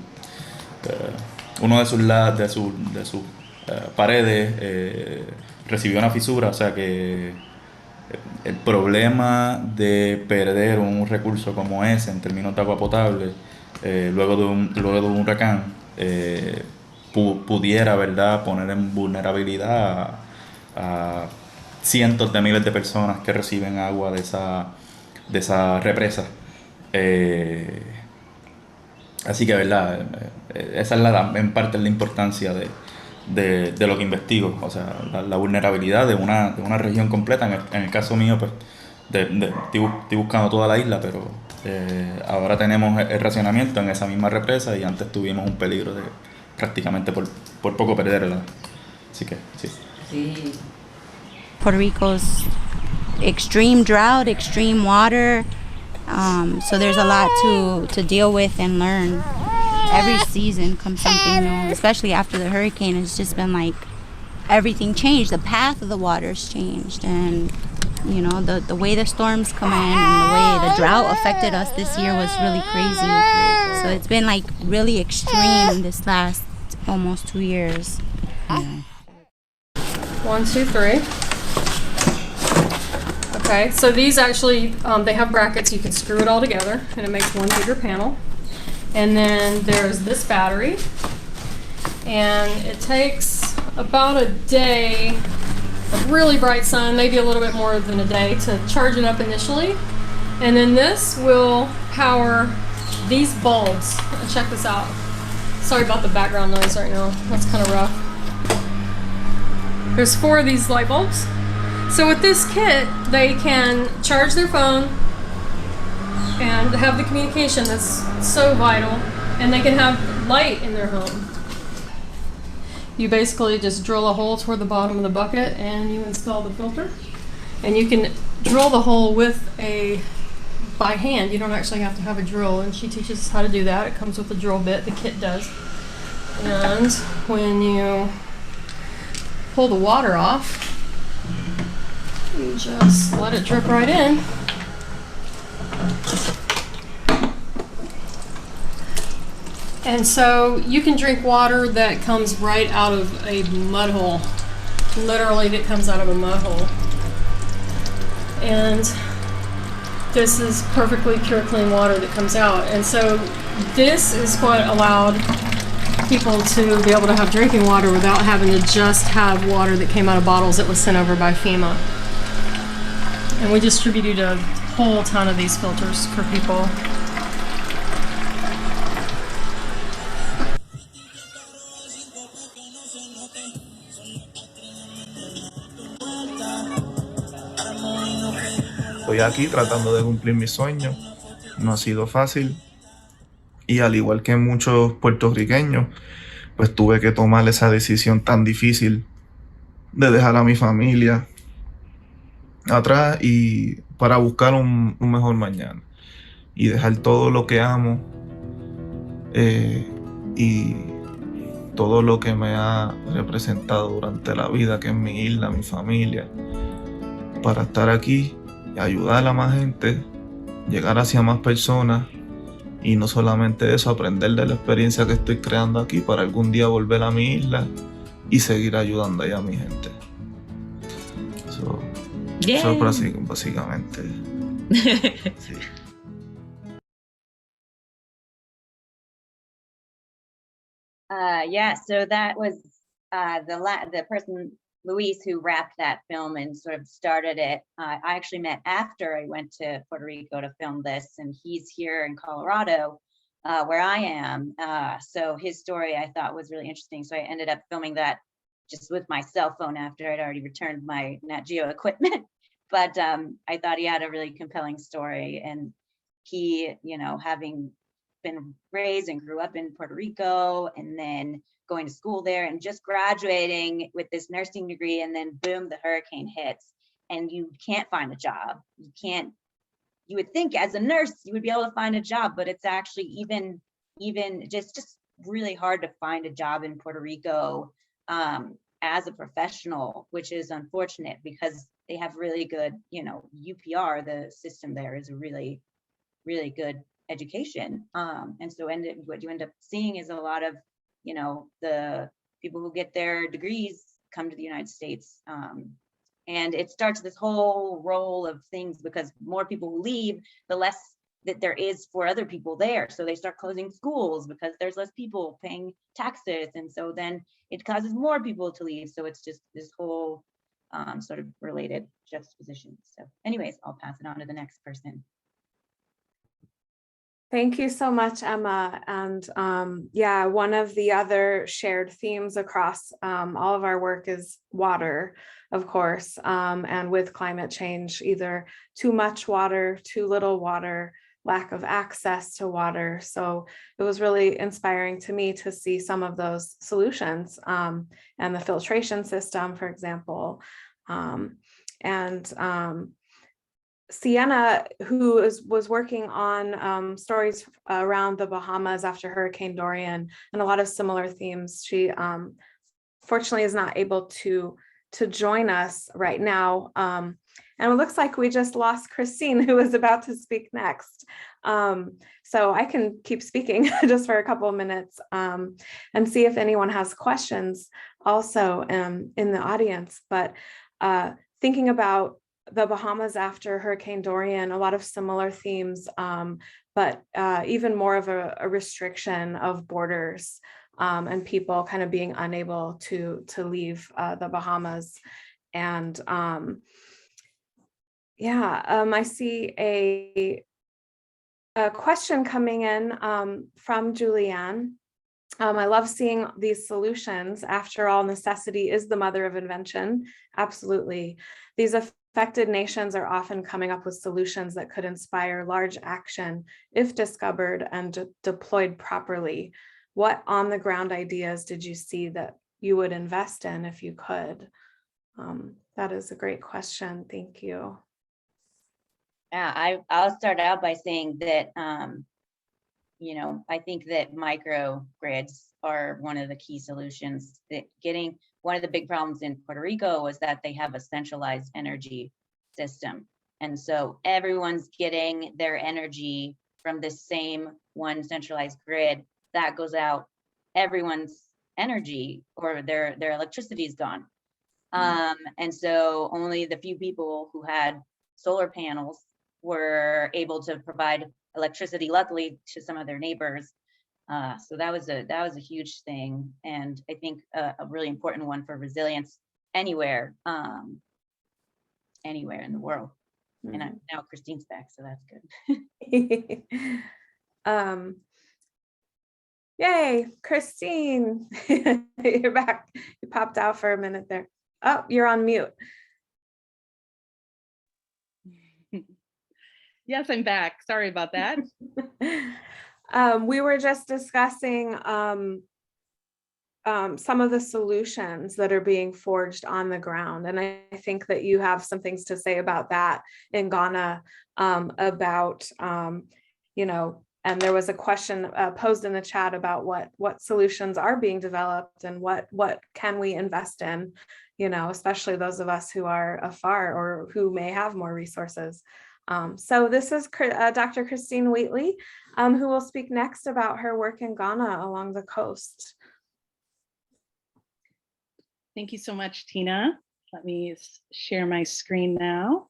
paredes recibió una fisura, o sea que el problema de perder un recurso como ese en términos de agua potable luego de un huracán pudiera, ¿verdad?, poner en vulnerabilidad a cientos de miles de personas que reciben agua de esa represa. Así que, ¿verdad? Esa es en parte la importancia de lo que investigo, o sea, la vulnerabilidad de una región completa. En el caso mío, pues, estoy buscando toda la isla, pero ahora tenemos el racionamiento en esa misma represa y antes tuvimos un peligro de prácticamente por poco perderla. Así que, sí. Sí. Puerto Rico's extreme drought, extreme water, so there's a lot to deal with and learn. Every season comes something new, especially after the hurricane. It's just been like everything changed. The path of the water's changed, and you know, the way the storms come in and the way the drought affected us this year was really crazy. So it's been like really extreme this last almost 2 years. Yeah. 1, 2, 3. Okay, so these actually, they have brackets. You can screw it all together and it makes one bigger panel. And then there's this battery, and it takes about a day of really bright sun, maybe a little bit more than a day, to charge it up initially. And then this will power these bulbs. Check this out. Sorry about the background noise right now. That's kind of rough. There's 4 of these light bulbs. So with this kit, they can charge their phone and have the communication that's so vital, and they can have light in their home. You basically just drill a hole toward the bottom of the bucket and you install the filter. And you can drill the hole by hand. You don't actually have to have a drill, and she teaches us how to do that. It comes with a drill bit, the kit does. And when you pull the water off, you just let it drip right in. And so you can drink water that comes right out of a mud hole. Literally, that comes out of a mud hole. And this is perfectly pure, clean water that comes out. And so this is what allowed people to be able to have drinking water without having to just have water that came out of bottles that was sent over by FEMA. And we distributed a whole ton of these filters for people. Estoy aquí tratando de cumplir mis sueños. No ha sido fácil. Y al igual que muchos puertorriqueños, pues tuve que tomar esa decisión tan difícil de dejar a mi familia atrás y para buscar un mejor mañana. Y dejar todo lo que amo y todo lo que me ha representado durante la vida, que es mi isla, mi familia, para estar aquí y ayudar a más gente, llegar hacia más personas, y no solamente eso, aprender de la experiencia que estoy creando aquí para algún día volver a mi isla y seguir ayudando allá a mi gente. Eso es básicamente. Sí. Yeah, so that was the person, Luis, who wrapped that film and sort of started it. I actually met after I went to Puerto Rico to film this, and he's here in Colorado, where I am. So his story I thought was really interesting. So I ended up filming that just with my cell phone after I'd already returned my Nat Geo equipment. But I thought he had a really compelling story, and he, you know, having been raised and grew up in Puerto Rico and then going to school there and just graduating with this nursing degree, and then boom, the hurricane hits and you can't find a job. You would think as a nurse you would be able to find a job, but it's actually even just really hard to find a job in Puerto Rico as a professional, which is unfortunate because they have really good, you know, UPR, the system there is a really, really good education. And so what you end up seeing is a lot of, you know, the people who get their degrees come to the United States. And it starts this whole roll of things, because more people who leave, the less that there is for other people there. So they start closing schools because there's less people paying taxes. And so then it causes more people to leave. So it's just this whole sort of related juxtaposition. So anyways, I'll pass it on to the next person. Thank you so much, Emma. And yeah, one of the other shared themes across all of our work is water, of course, and with climate change, either too much water, too little water, lack of access to water. So it was really inspiring to me to see some of those solutions and the filtration system, for example. Sienna, who was working on stories around the Bahamas after Hurricane Dorian and a lot of similar themes, she fortunately is not able to join us right now. And it looks like we just lost Christine, who was about to speak next. So I can keep speaking just for a couple of minutes and see if anyone has questions also in the audience. But thinking about the Bahamas after Hurricane Dorian, a lot of similar themes, but even more of a restriction of borders and people kind of being unable to leave the Bahamas. And I see a question coming in from Julianne. I love seeing these solutions. After all, necessity is the mother of invention. Absolutely. These affected nations are often coming up with solutions that could inspire large action if discovered and deployed properly. What on-the-ground ideas did you see that you would invest in if you could? That is a great question. Thank you. Yeah, I'll start out by saying that, I think that microgrids are one of the key solutions. That one of the big problems in Puerto Rico was that they have a centralized energy system. And so everyone's getting their energy from the same one centralized grid that goes out. Everyone's energy or their electricity is gone. And so only the few people who had solar panels were able to provide electricity, luckily, to some of their neighbors. So that was a huge thing, and I think a really important one for resilience anywhere in the world. And now Christine's back, so that's good. Yay, Christine, you're back. You popped out for a minute there. Oh, you're on mute. Yes, I'm back. Sorry about that. We were just discussing some of the solutions that are being forged on the ground. And I think that you have some things to say about that in Ghana, about, and there was a question posed in the chat about what solutions are being developed and what can we invest in, especially those of us who are afar or who may have more resources. So this is Dr. Christine Wheatley, who will speak next about her work in Ghana along the coast. Thank you so much, Tina. Let me share my screen now.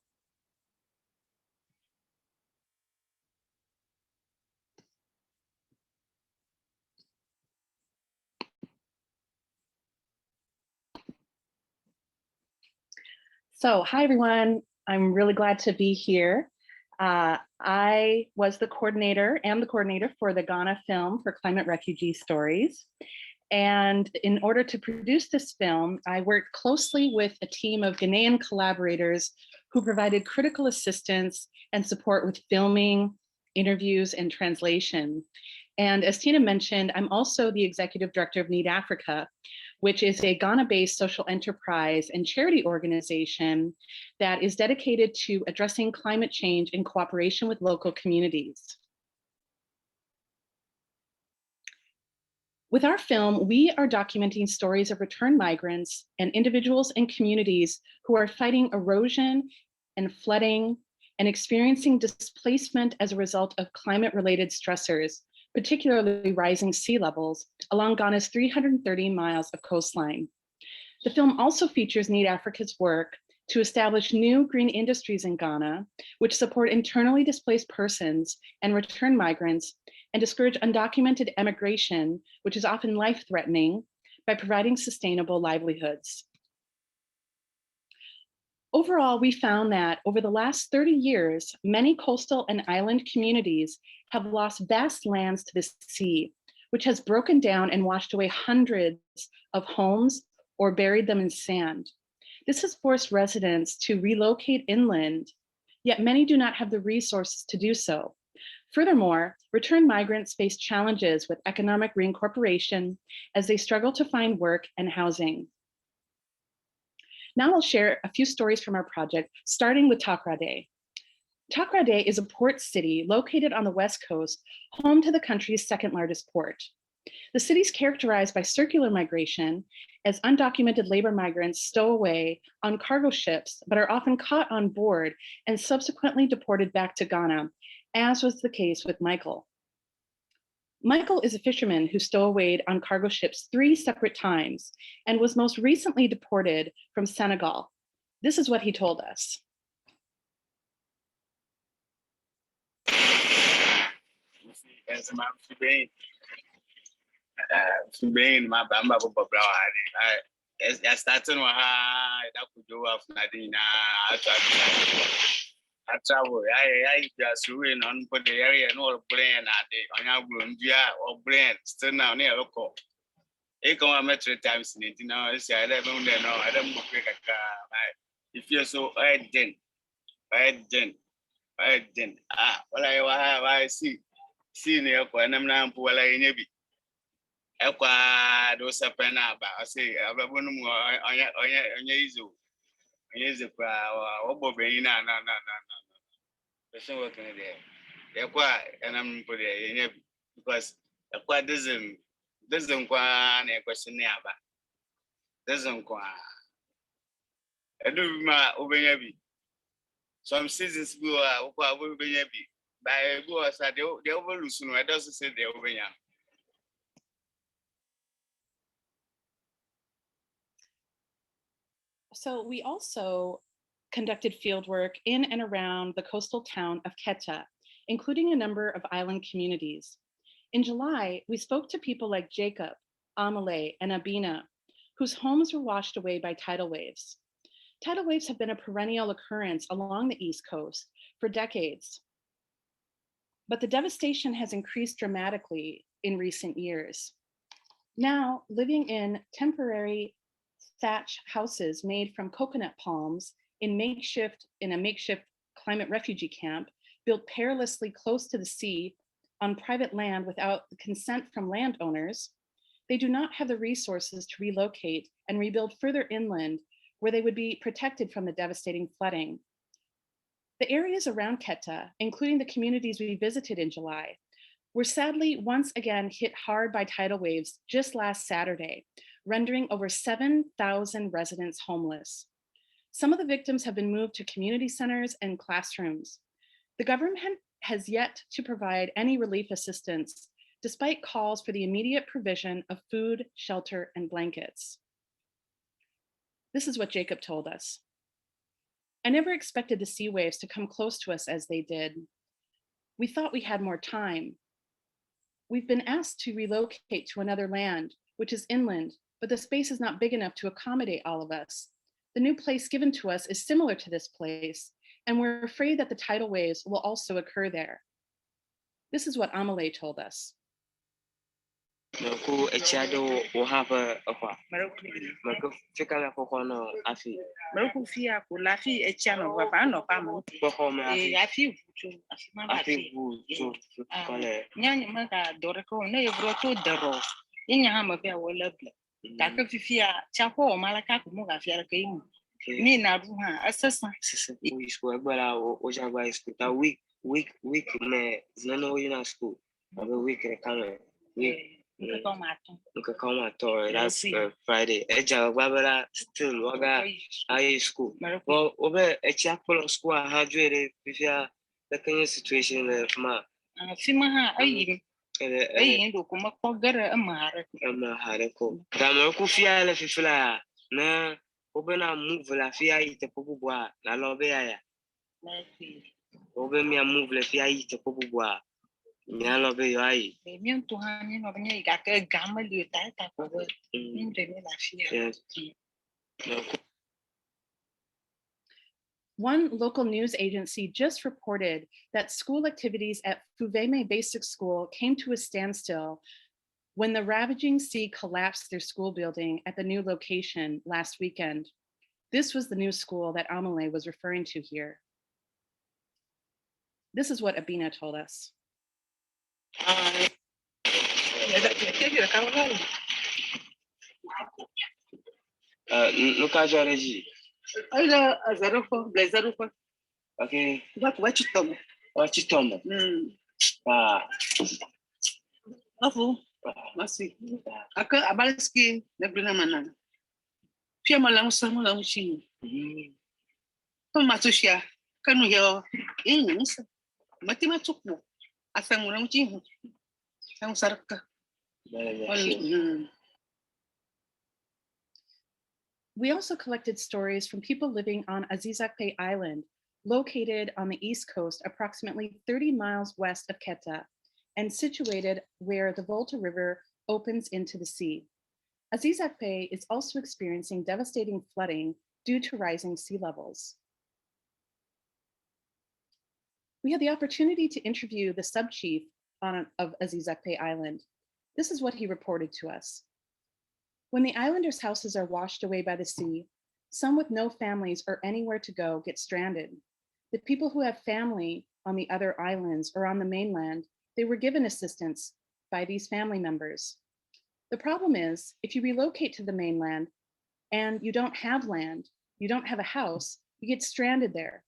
So, hi everyone. I'm really glad to be here. I was the coordinator for the Ghana film for Climate Refugee Stories. And in order to produce this film, I worked closely with a team of Ghanaian collaborators who provided critical assistance and support with filming, interviews, and translation. And as Tina mentioned, I'm also the executive director of Need Africa, which is a Ghana-based social enterprise and charity organization that is dedicated to addressing climate change in cooperation with local communities. With our film, we are documenting stories of returned migrants and individuals and communities who are fighting erosion and flooding and experiencing displacement as a result of climate-related stressors, particularly rising sea levels along Ghana's 330 miles of coastline. The film also features Need Africa's work to establish new green industries in Ghana, which support internally displaced persons and return migrants, and discourage undocumented emigration, which is often life-threatening, by providing sustainable livelihoods. Overall, we found that over the last 30 years, many coastal and island communities have lost vast lands to the sea, which has broken down and washed away hundreds of homes or buried them in sand. This has forced residents to relocate inland, yet many do not have the resources to do so. Furthermore, return migrants face challenges with economic reincorporation as they struggle to find work and housing. Now I'll share a few stories from our project, starting with Takoradi. Takoradi is a port city located on the West Coast, home to the country's second largest port. The city is characterized by circular migration as undocumented labor migrants stow away on cargo ships, but are often caught on board and subsequently deported back to Ghana, as was the case with Michael. Michael is a fisherman who stowawayed on cargo ships 3 separate times and was most recently deported from Senegal. This is what he told us. My bamba I started I travel. I just win on for the area and all brain on your or brain still now near local. I come a metro times in it now. I say I don't know. I don't know. If you're so urgent. Well, I see near for an amount for a navy. Equa those up and up. I say, I have one more on your easel. Yes, no. There's no working there. They're quiet, and I'm put there because a quiet doesn't quan a question near. Doesn't quan. I do my over heavy. Some seasons go over heavy. By go aside, the evolution, I doesn't say they're over young. So we also conducted fieldwork in and around the coastal town of Keta, including a number of island communities. In July, we spoke to people like Jacob, Amalé, and Abina, whose homes were washed away by tidal waves. Tidal waves have been a perennial occurrence along the East Coast for decades, but the devastation has increased dramatically in recent years. Now, living in temporary thatch houses made from coconut palms in a makeshift climate refugee camp built perilously close to the sea on private land without the consent from landowners, they do not have the resources to relocate and rebuild further inland where they would be protected from the devastating flooding. The areas around Keta, including the communities we visited in July, were sadly once again hit hard by tidal waves just last Saturday, rendering over 7,000 residents homeless. Some of the victims have been moved to community centers and classrooms. The government has yet to provide any relief assistance, despite calls for the immediate provision of food, shelter, and blankets. This is what Jacob told us. I never expected the sea waves to come close to us as they did. We thought we had more time. We've been asked to relocate to another land, which is inland, but the space is not big enough to accommodate all of us. The new place given to us is similar to this place, and we're afraid that the tidal waves will also occur there. This is what Amalé told us. That's Friday. Still, high school. Well, over a chapel of school, how do you feel the situation from a Obe na move la fia ite popo boa la lobe ya. Obe mi move la fia ite popo boa. Nya lobe yo ai. Mian Tuhan ni no benya ika ke gama liu ta ta ko. Min de la fia. One local news agency just reported that school activities at Fuveme Basic School came to a standstill when the ravaging sea collapsed their school building at the new location last weekend. This was the new school that Amale was referring to here. This is what Abina told us. Look at Georgie. Okay. What you told me? What you told me? Afu, masih. Aku abalski nebrina mana. Pia malang sama lang sini. Pemasusia kanu yo ini mati masuk bu. Asang orang sini. Sang sarka. We also collected stories from people living on Azizakpe Island, located on the east coast, approximately 30 miles west of Quetta, and situated where the Volta River opens into the sea. Azizakpe is also experiencing devastating flooding due to rising sea levels. We had the opportunity to interview the sub-chief of Azizakpe Island. This is what he reported to us. When the islanders' houses are washed away by the sea, some with no families or anywhere to go get stranded. The people who have family on the other islands or on the mainland, they were given assistance by these family members. The problem is, if you relocate to the mainland and you don't have land, you don't have a house, you get stranded there.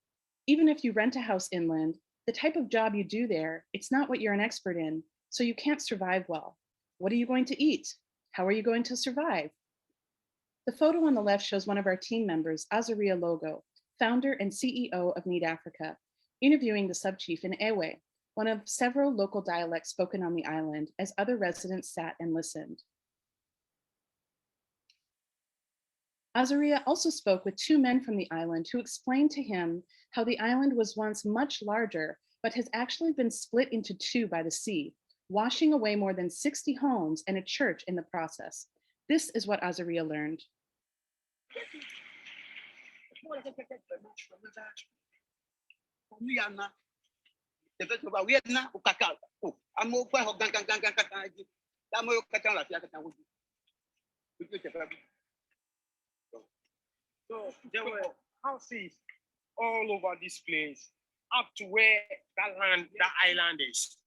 Even if you rent a house inland, the type of job you do there, it's not what you're an expert in, so you can't survive well. What are you going to eat? How are you going to survive? The photo on the left shows one of our team members, Azuria Logo, founder and CEO of Need Africa, interviewing the sub-chief in Ewe, one of several local dialects spoken on the island, as other residents sat and listened. Azuria also spoke with two men from the island who explained to him how the island was once much larger, but has actually been split into two by the sea, washing away more than 60 homes and a church in the process. This is what Azuria learned. So there were houses all over this place, up to where that island is.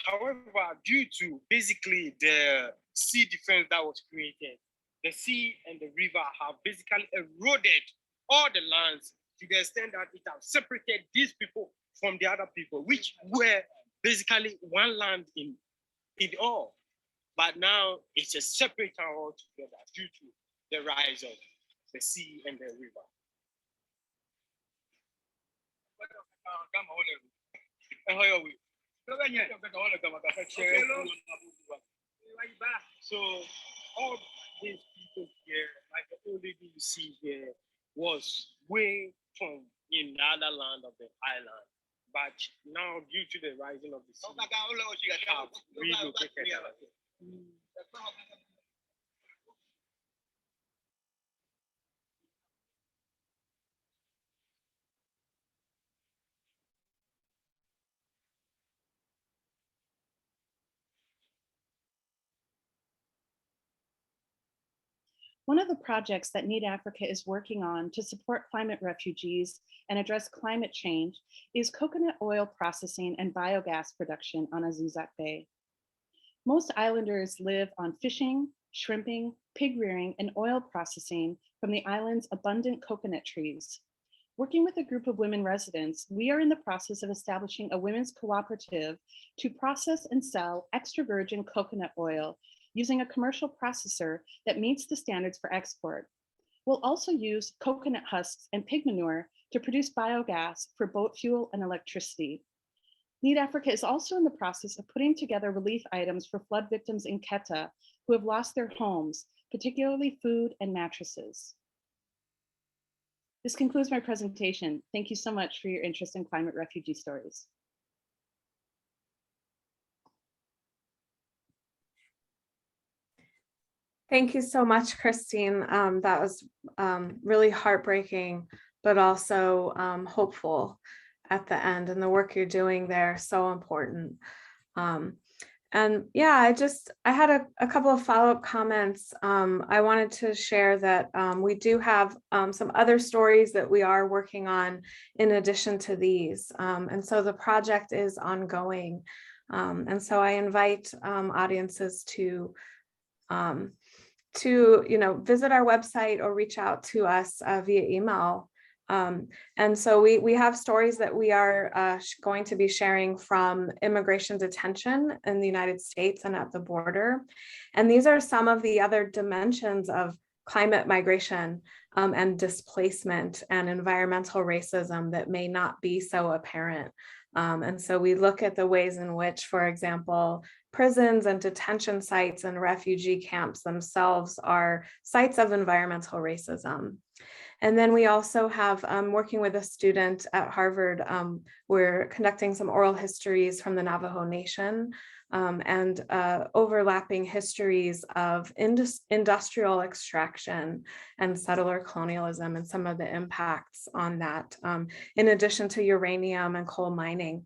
However, due to basically the sea defense that was created, the sea and the river have basically eroded all the lands to the extent that it has separated these people from the other people, which were basically one land in all. But now it's a separate town altogether due to the rise of the sea and the river. So all these people here, like the old lady you see here, was way from in the other land of the island. But now, due to the rising of the sea, have relocated. One of the projects that Need Africa is working on to support climate refugees and address climate change is coconut oil processing and biogas production on Azizakpe. Most islanders live on fishing, shrimping, pig rearing, and oil processing from the island's abundant coconut trees. Working with a group of women residents, we are in the process of establishing a women's cooperative to process and sell extra virgin coconut oil using a commercial processor that meets the standards for export. We'll also use coconut husks and pig manure to produce biogas for boat fuel and electricity. Need Africa is also in the process of putting together relief items for flood victims in Quetta who have lost their homes, particularly food and mattresses. This concludes my presentation. Thank you so much for your interest in climate refugee stories. Thank you so much, Christine. That was really heartbreaking, but also hopeful at the end, and the work you're doing there, so important. And yeah, I had a couple of follow-up comments. I wanted to share that we do have some other stories that we are working on in addition to these. And so the project is ongoing. And so I invite audiences to visit our website or reach out to us via email. And so we have stories that we are going to be sharing from immigration detention in the United States and at the border. And these are some of the other dimensions of climate migration and displacement and environmental racism that may not be so apparent. And so we look at the ways in which, for example, prisons and detention sites and refugee camps themselves are sites of environmental racism. And then we also have, working with a student at Harvard, we're conducting some oral histories from the Navajo Nation and overlapping histories of industrial extraction and settler colonialism and some of the impacts on that, in addition to uranium and coal mining.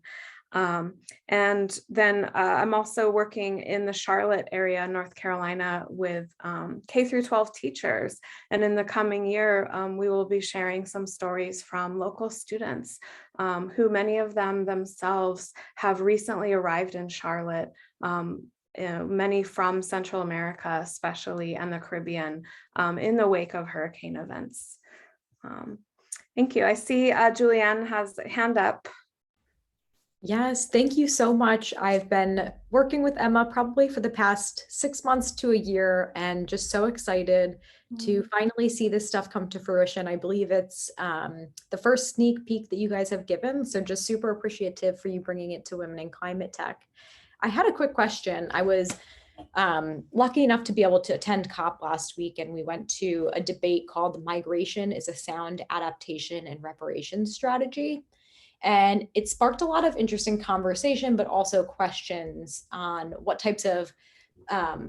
And then I'm also working in the Charlotte area, North Carolina, with K through 12 teachers. And in the coming year, we will be sharing some stories from local students who many of them themselves have recently arrived in Charlotte, many from Central America, especially, and the Caribbean in the wake of hurricane events. Thank you. I see Julianne has a hand up. Yes, thank you so much. I've been working with Emma probably for the past 6 months to a year, and just so excited to finally see this stuff come to fruition. I believe it's the first sneak peek that you guys have given, so just super appreciative for you bringing it to Women in Climate Tech. I had a quick question. I was lucky enough to be able to attend COP last week, and we went to a debate called "Migration is a Sound Adaptation and Reparations Strategy." And it sparked a lot of interesting conversation, but also questions on what types of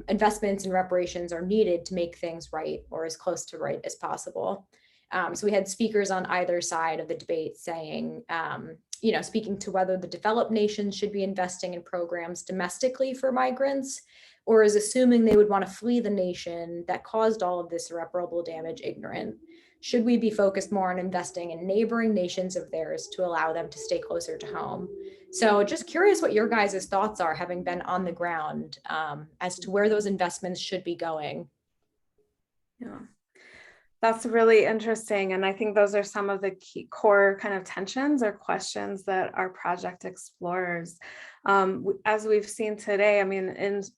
investments and reparations are needed to make things right, or as close to right as possible. So we had speakers on either side of the debate saying, speaking to whether the developed nations should be investing in programs domestically for migrants, or is assuming they would want to flee the nation that caused all of this irreparable damage ignorant. Should we be focused more on investing in neighboring nations of theirs to allow them to stay closer to home? So just curious what your guys' thoughts are, having been on the ground, as to where those investments should be going. Yeah, that's really interesting. And I think those are some of the key core kind of tensions or questions that our project explores. As we've seen today, I mean,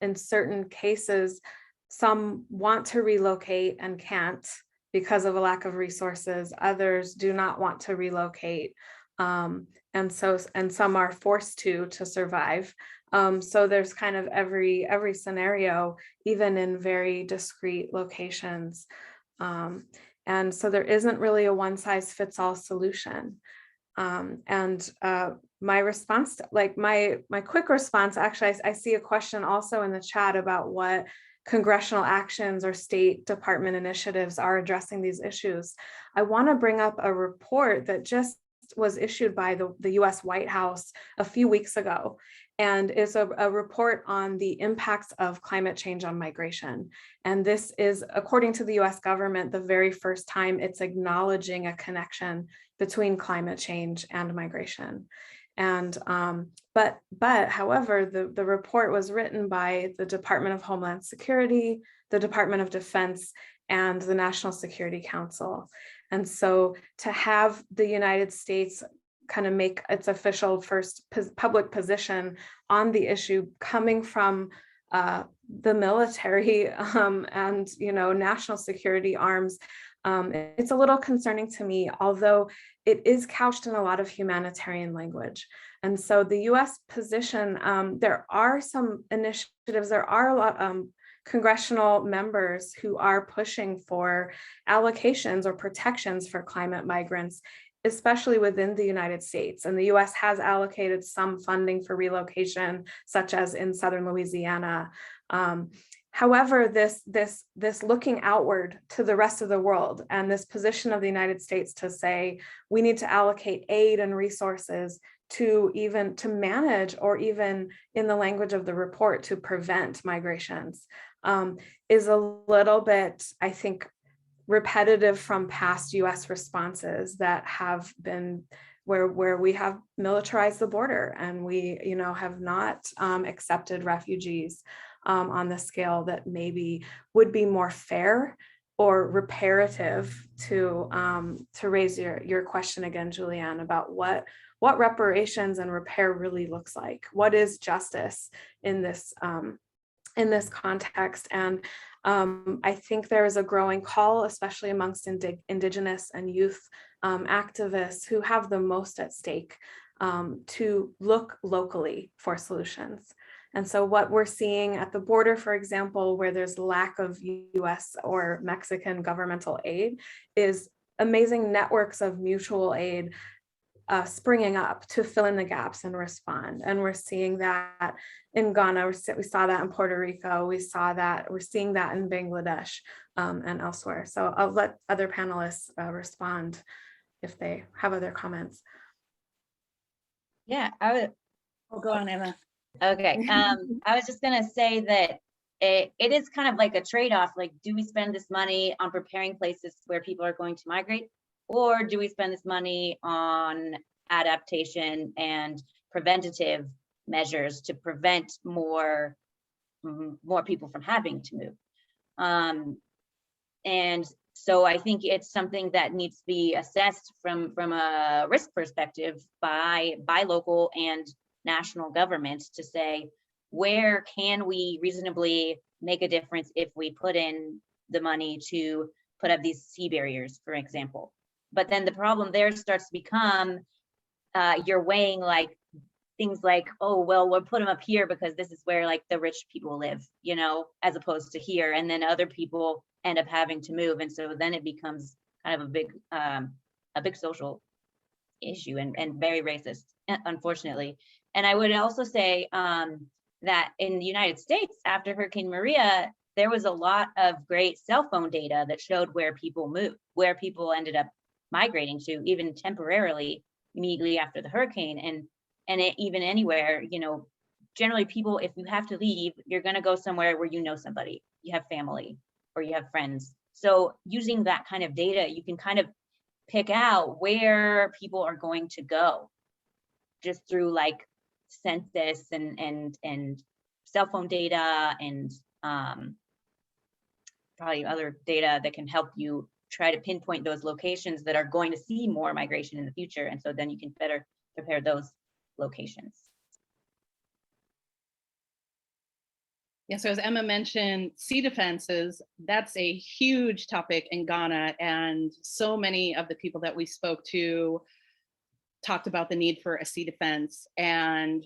in certain cases, some want to relocate and can't because of a lack of resources. Others do not want to relocate. And some are forced to survive. So there's kind of every scenario, even in very discrete locations. And so there isn't really a one size fits all solution. My response, my quick response, actually, I see a question also in the chat about what congressional actions or State Department initiatives are addressing these issues. I want to bring up a report that just was issued by the US White House a few weeks ago. And it's a report on the impacts of climate change on migration. And this is, according to the US government, the very first time it's acknowledging a connection between climate change and migration. And however, the report was written by the Department of Homeland Security, the Department of Defense, and the National Security Council. And so to have the United States kind of make its official first public position on the issue coming from the military and national security arms, it's a little concerning to me, although it is couched in a lot of humanitarian language. And so the US position, there are some initiatives, there are a lot congressional members who are pushing for allocations or protections for climate migrants, especially within the United States. And the US has allocated some funding for relocation, such as in Southern Louisiana. However, this looking outward to the rest of the world and this position of the United States to say we need to allocate aid and resources to manage, or even in the language of the report, to prevent migrations, is a little bit, I think, repetitive from past US responses that have been where we have militarized the border and we have not accepted refugees on the scale that maybe would be more fair or reparative. To raise your question again, Julianne, about what reparations and repair really looks like. What is justice in this context? And I think there is a growing call, especially amongst Indigenous and youth activists who have the most at stake, to look locally for solutions. And so what we're seeing at the border, for example, where there's lack of US or Mexican governmental aid, is amazing networks of mutual aid springing up to fill in the gaps and respond. And we're seeing that in Ghana, we saw that in Puerto Rico, we're seeing that in Bangladesh and elsewhere. So I'll let other panelists respond if they have other comments. Yeah, I would. Oh, go on, Emma. Okay, I was just gonna say that it is kind of like a trade-off. Like, do we spend this money on preparing places where people are going to migrate? Or do we spend this money on adaptation and preventative measures to prevent more people from having to move? And so I think it's something that needs to be assessed from a risk perspective by local and national governments to say, where can we reasonably make a difference if we put in the money to put up these sea barriers, for example? But then the problem there starts to become, you're weighing like things like, oh, well, we'll put them up here because this is where like the rich people live, as opposed to here. And then other people end up having to move. And so then it becomes kind of a big social issue and very racist, unfortunately. And I would also say that in the United States, after Hurricane Maria, there was a lot of great cell phone data that showed where people moved, where people ended up migrating to, even temporarily, immediately after the hurricane. And even anywhere, generally people, if you have to leave, you're going to go somewhere where you know somebody, you have family, or you have friends. So using that kind of data, you can kind of pick out where people are going to go just through like census and cell phone data and probably other data that can help you try to pinpoint those locations that are going to see more migration in the future. And so then you can better prepare those locations. Yeah, so as Emma mentioned, sea defenses, that's a huge topic in Ghana. And so many of the people that we spoke to talked about the need for a sea defense. And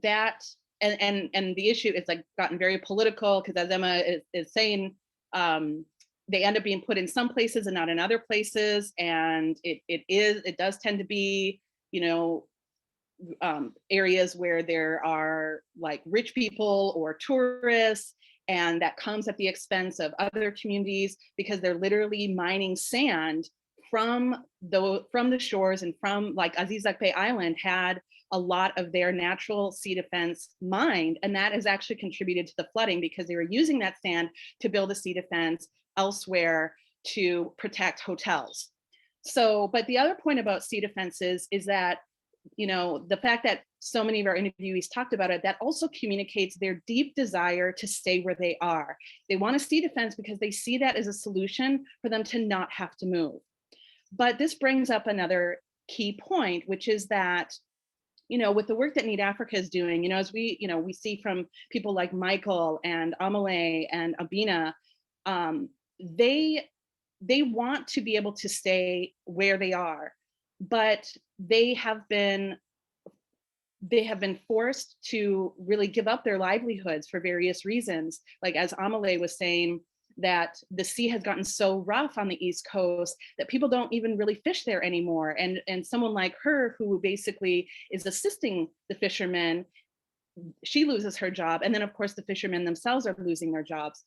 that, and the issue is like gotten very political, because as Emma is saying, they end up being put in some places and not in other places. And it does tend to be, areas where there are like rich people or tourists, and that comes at the expense of other communities because they're literally mining sand from the shores, and from like Azusa Island had a lot of their natural sea defense mined, and that has actually contributed to the flooding because they were using that sand to build a sea defense elsewhere to protect hotels. So, but the other point about sea defenses is that, the fact that so many of our interviewees talked about it, that also communicates their deep desire to stay where they are. They want a sea defense because they see that as a solution for them to not have to move. But this brings up another key point, which is that, with the work that Need Africa is doing, as we see from people like Michael and Amelie and Abina, they want to be able to stay where they are, but they have been they have been forced to really give up their livelihoods for various reasons. Like as Amelie was saying, that the sea has gotten so rough on the East Coast that people don't even really fish there anymore. And someone like her, who basically is assisting the fishermen, she loses her job. And then of course the fishermen themselves are losing their jobs.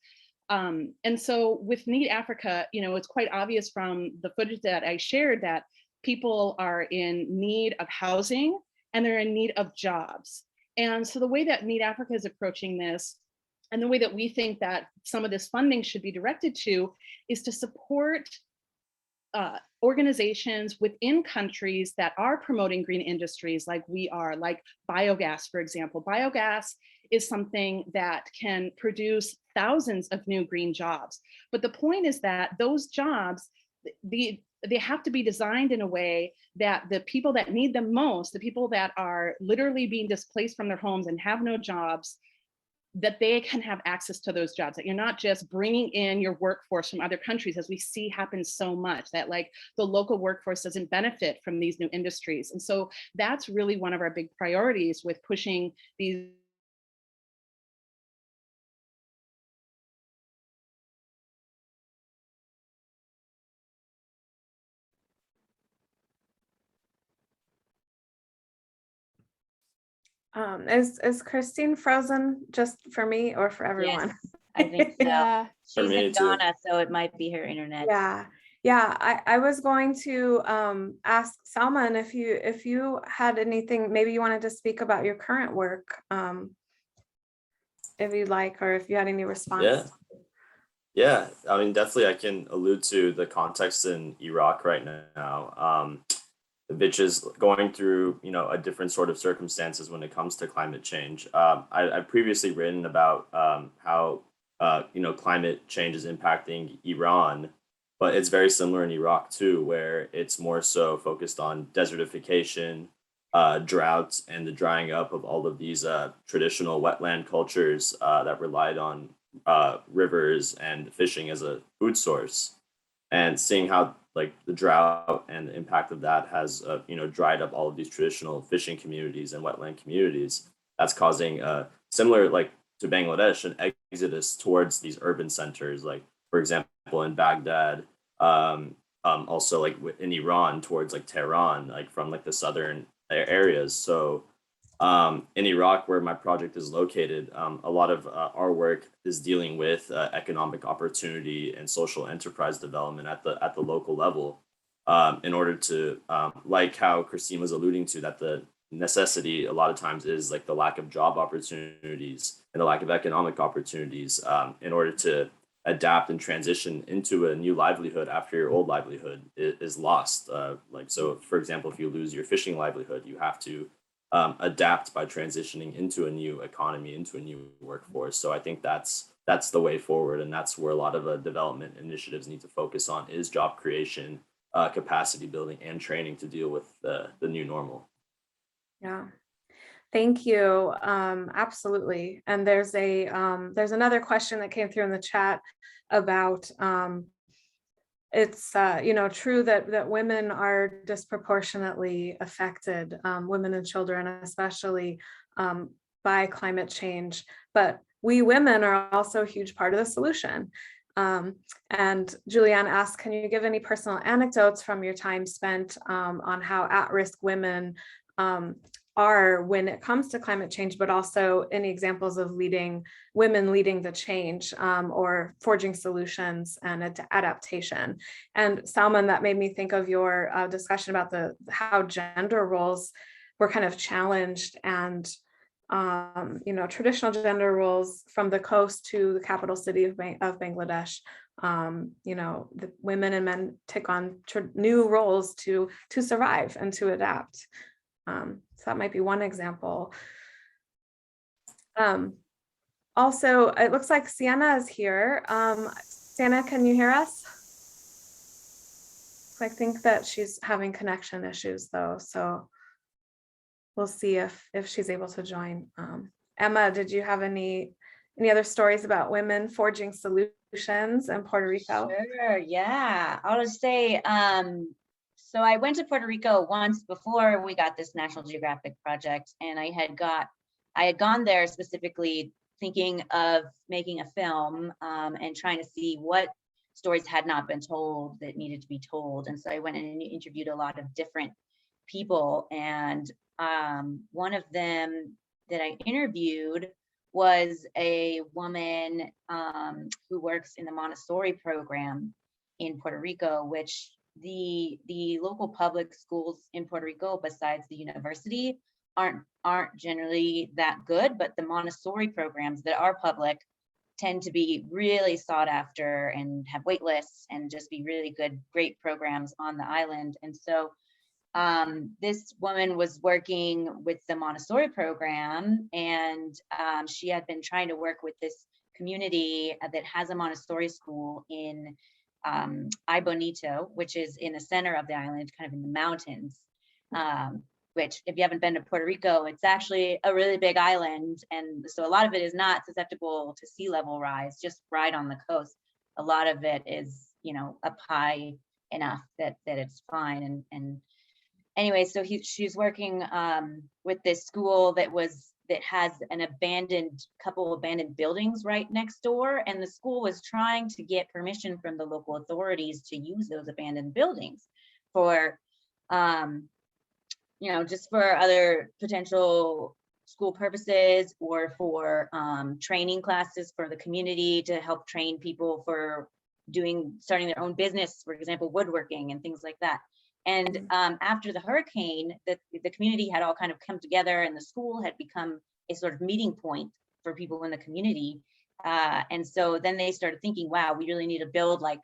And so with Need Africa, you know, it's quite obvious from the footage that I shared that people are in need of housing and they're in need of jobs. And so the way that Need Africa is approaching this, and the way that we think that some of this funding should be directed to, is to support organizations within countries that are promoting green industries like we are, like biogas, for example. Biogas is something that can produce thousands of new green jobs. But the point is that those jobs, they have to be designed in a way that the people that need them most, the people that are literally being displaced from their homes and have no jobs, that they can have access to those jobs, that you're not just bringing in your workforce from other countries, as we see happen so much, that like the local workforce doesn't benefit from these new industries. And so that's really one of our big priorities with pushing these Is Christine frozen just for me or for everyone? Yes, I think so. Yeah. She's in Ghana, so it might be her internet. Yeah, I was going to ask Salman if you had anything, maybe you wanted to speak about your current work, if you'd like, or if you had any response. Yeah, I mean, definitely I can allude to the context in Iraq right now, which is going through, you know, a different sort of circumstances when it comes to climate change. I've previously written about how, you know, climate change is impacting Iran, but it's very similar in Iraq too, where it's more so focused on desertification, droughts, and the drying up of all of these traditional wetland cultures that relied on rivers and fishing as a food source, and seeing how like the drought and the impact of that has you know, dried up all of these traditional fishing communities and wetland communities. That's causing similar, like to Bangladesh, an exodus towards these urban centers, like for example in Baghdad, also like in Iran towards like Tehran, like from like the southern areas. So in Iraq, where my project is located, a lot of our work is dealing with economic opportunity and social enterprise development at the local level, in order to, like how Christine was alluding to, that the necessity a lot of times is like the lack of job opportunities and the lack of economic opportunities, in order to adapt and transition into a new livelihood after your old livelihood is lost. Like, so for example, if you lose your fishing livelihood, you have to adapt by transitioning into a new economy, into a new workforce. So I think that's the way forward, and that's where a lot of development initiatives need to focus on, is job creation, capacity building, and training to deal with the new normal. Yeah, thank you. Absolutely. And there's another question that came through in the chat about it's you know, true that women are disproportionately affected, women and children especially, by climate change, but we women are also a huge part of the solution. And Julianne asked, can you give any personal anecdotes from your time spent on how at-risk women are when it comes to climate change, but also any examples of women leading the change, or forging solutions and adaptation. And Salman, that made me think of your discussion about how gender roles were kind of challenged, and you know, traditional gender roles from the coast to the capital city of Bangladesh. You know, the women and men take on new roles to survive and to adapt. So that might be one example. Also, it looks like Sienna is here. Sienna, can you hear us? I think that she's having connection issues though, so we'll see if she's able to join. Emma, did you have any other stories about women forging solutions in Puerto Rico? Sure, yeah. I'll just say, So I went to Puerto Rico once before we got this National Geographic project, and I had gone there specifically thinking of making a film and trying to see what stories had not been told that needed to be told. And so I went and interviewed a lot of different people, and one of them that I interviewed was a woman who works in the Montessori program in Puerto Rico, which the local public schools in Puerto Rico, besides the university, aren't generally that good, but the Montessori programs that are public tend to be really sought after and have wait lists and just be really good, great programs on the island. And so this woman was working with the Montessori program, and she had been trying to work with this community that has a Montessori school in Ay Bonito, which is in the center of the island, kind of in the mountains, which if you haven't been to Puerto Rico, it's actually a really big island. And so a lot of it is not susceptible to sea level rise, just right on the coast. A lot of it is, you know, up high enough that it's fine. And anyway, so she's working with this school that has an couple abandoned buildings right next door, and the school was trying to get permission from the local authorities to use those abandoned buildings for, you know, just for other potential school purposes or for training classes for the community to help train people for starting their own business, for example, woodworking and things like that. And after the hurricane, the community had all kind of come together, and the school had become a sort of meeting point for people in the community. And so then they started thinking, wow, we really need to build like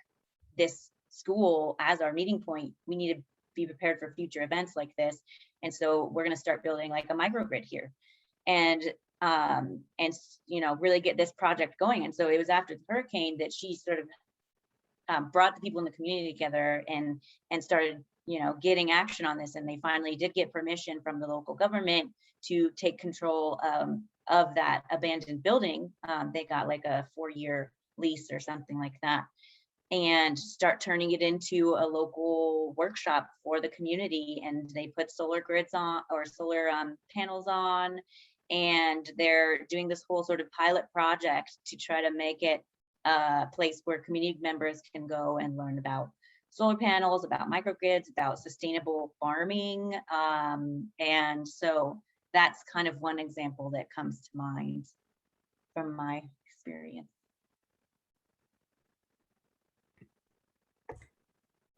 this school as our meeting point. We need to be prepared for future events like this. And so we're going to start building like a microgrid here and you know, really get this project going. And so it was after the hurricane that she sort of brought the people in the community together and started, you know, getting action on this. And they finally did get permission from the local government to take control of that abandoned building. They got like a 4-year lease or something like that, and start turning it into a local workshop for the community. And they put solar grids on, or solar panels on, and they're doing this whole sort of pilot project to try to make it a place where community members can go and learn about solar panels, about microgrids, about sustainable farming. And so that's kind of one example that comes to mind from my experience.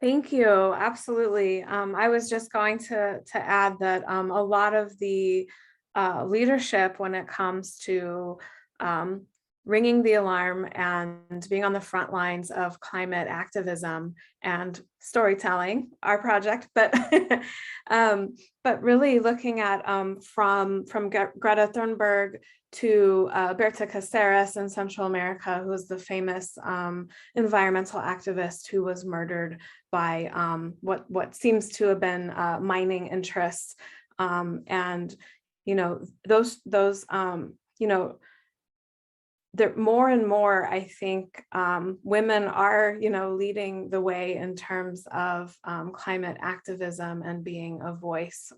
Thank you. Absolutely. I was just going to add that a lot of the leadership when it comes to ringing the alarm and being on the front lines of climate activism and storytelling, our project, but really looking at from Greta Thunberg to Berta Cáceres in Central America, who was the famous environmental activist who was murdered by what seems to have been mining interests, and you know, those you know, more and more, I think women are, you know, leading the way in terms of climate activism and being a voice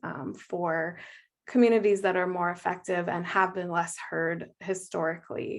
for communities that are more effective and have been less heard historically.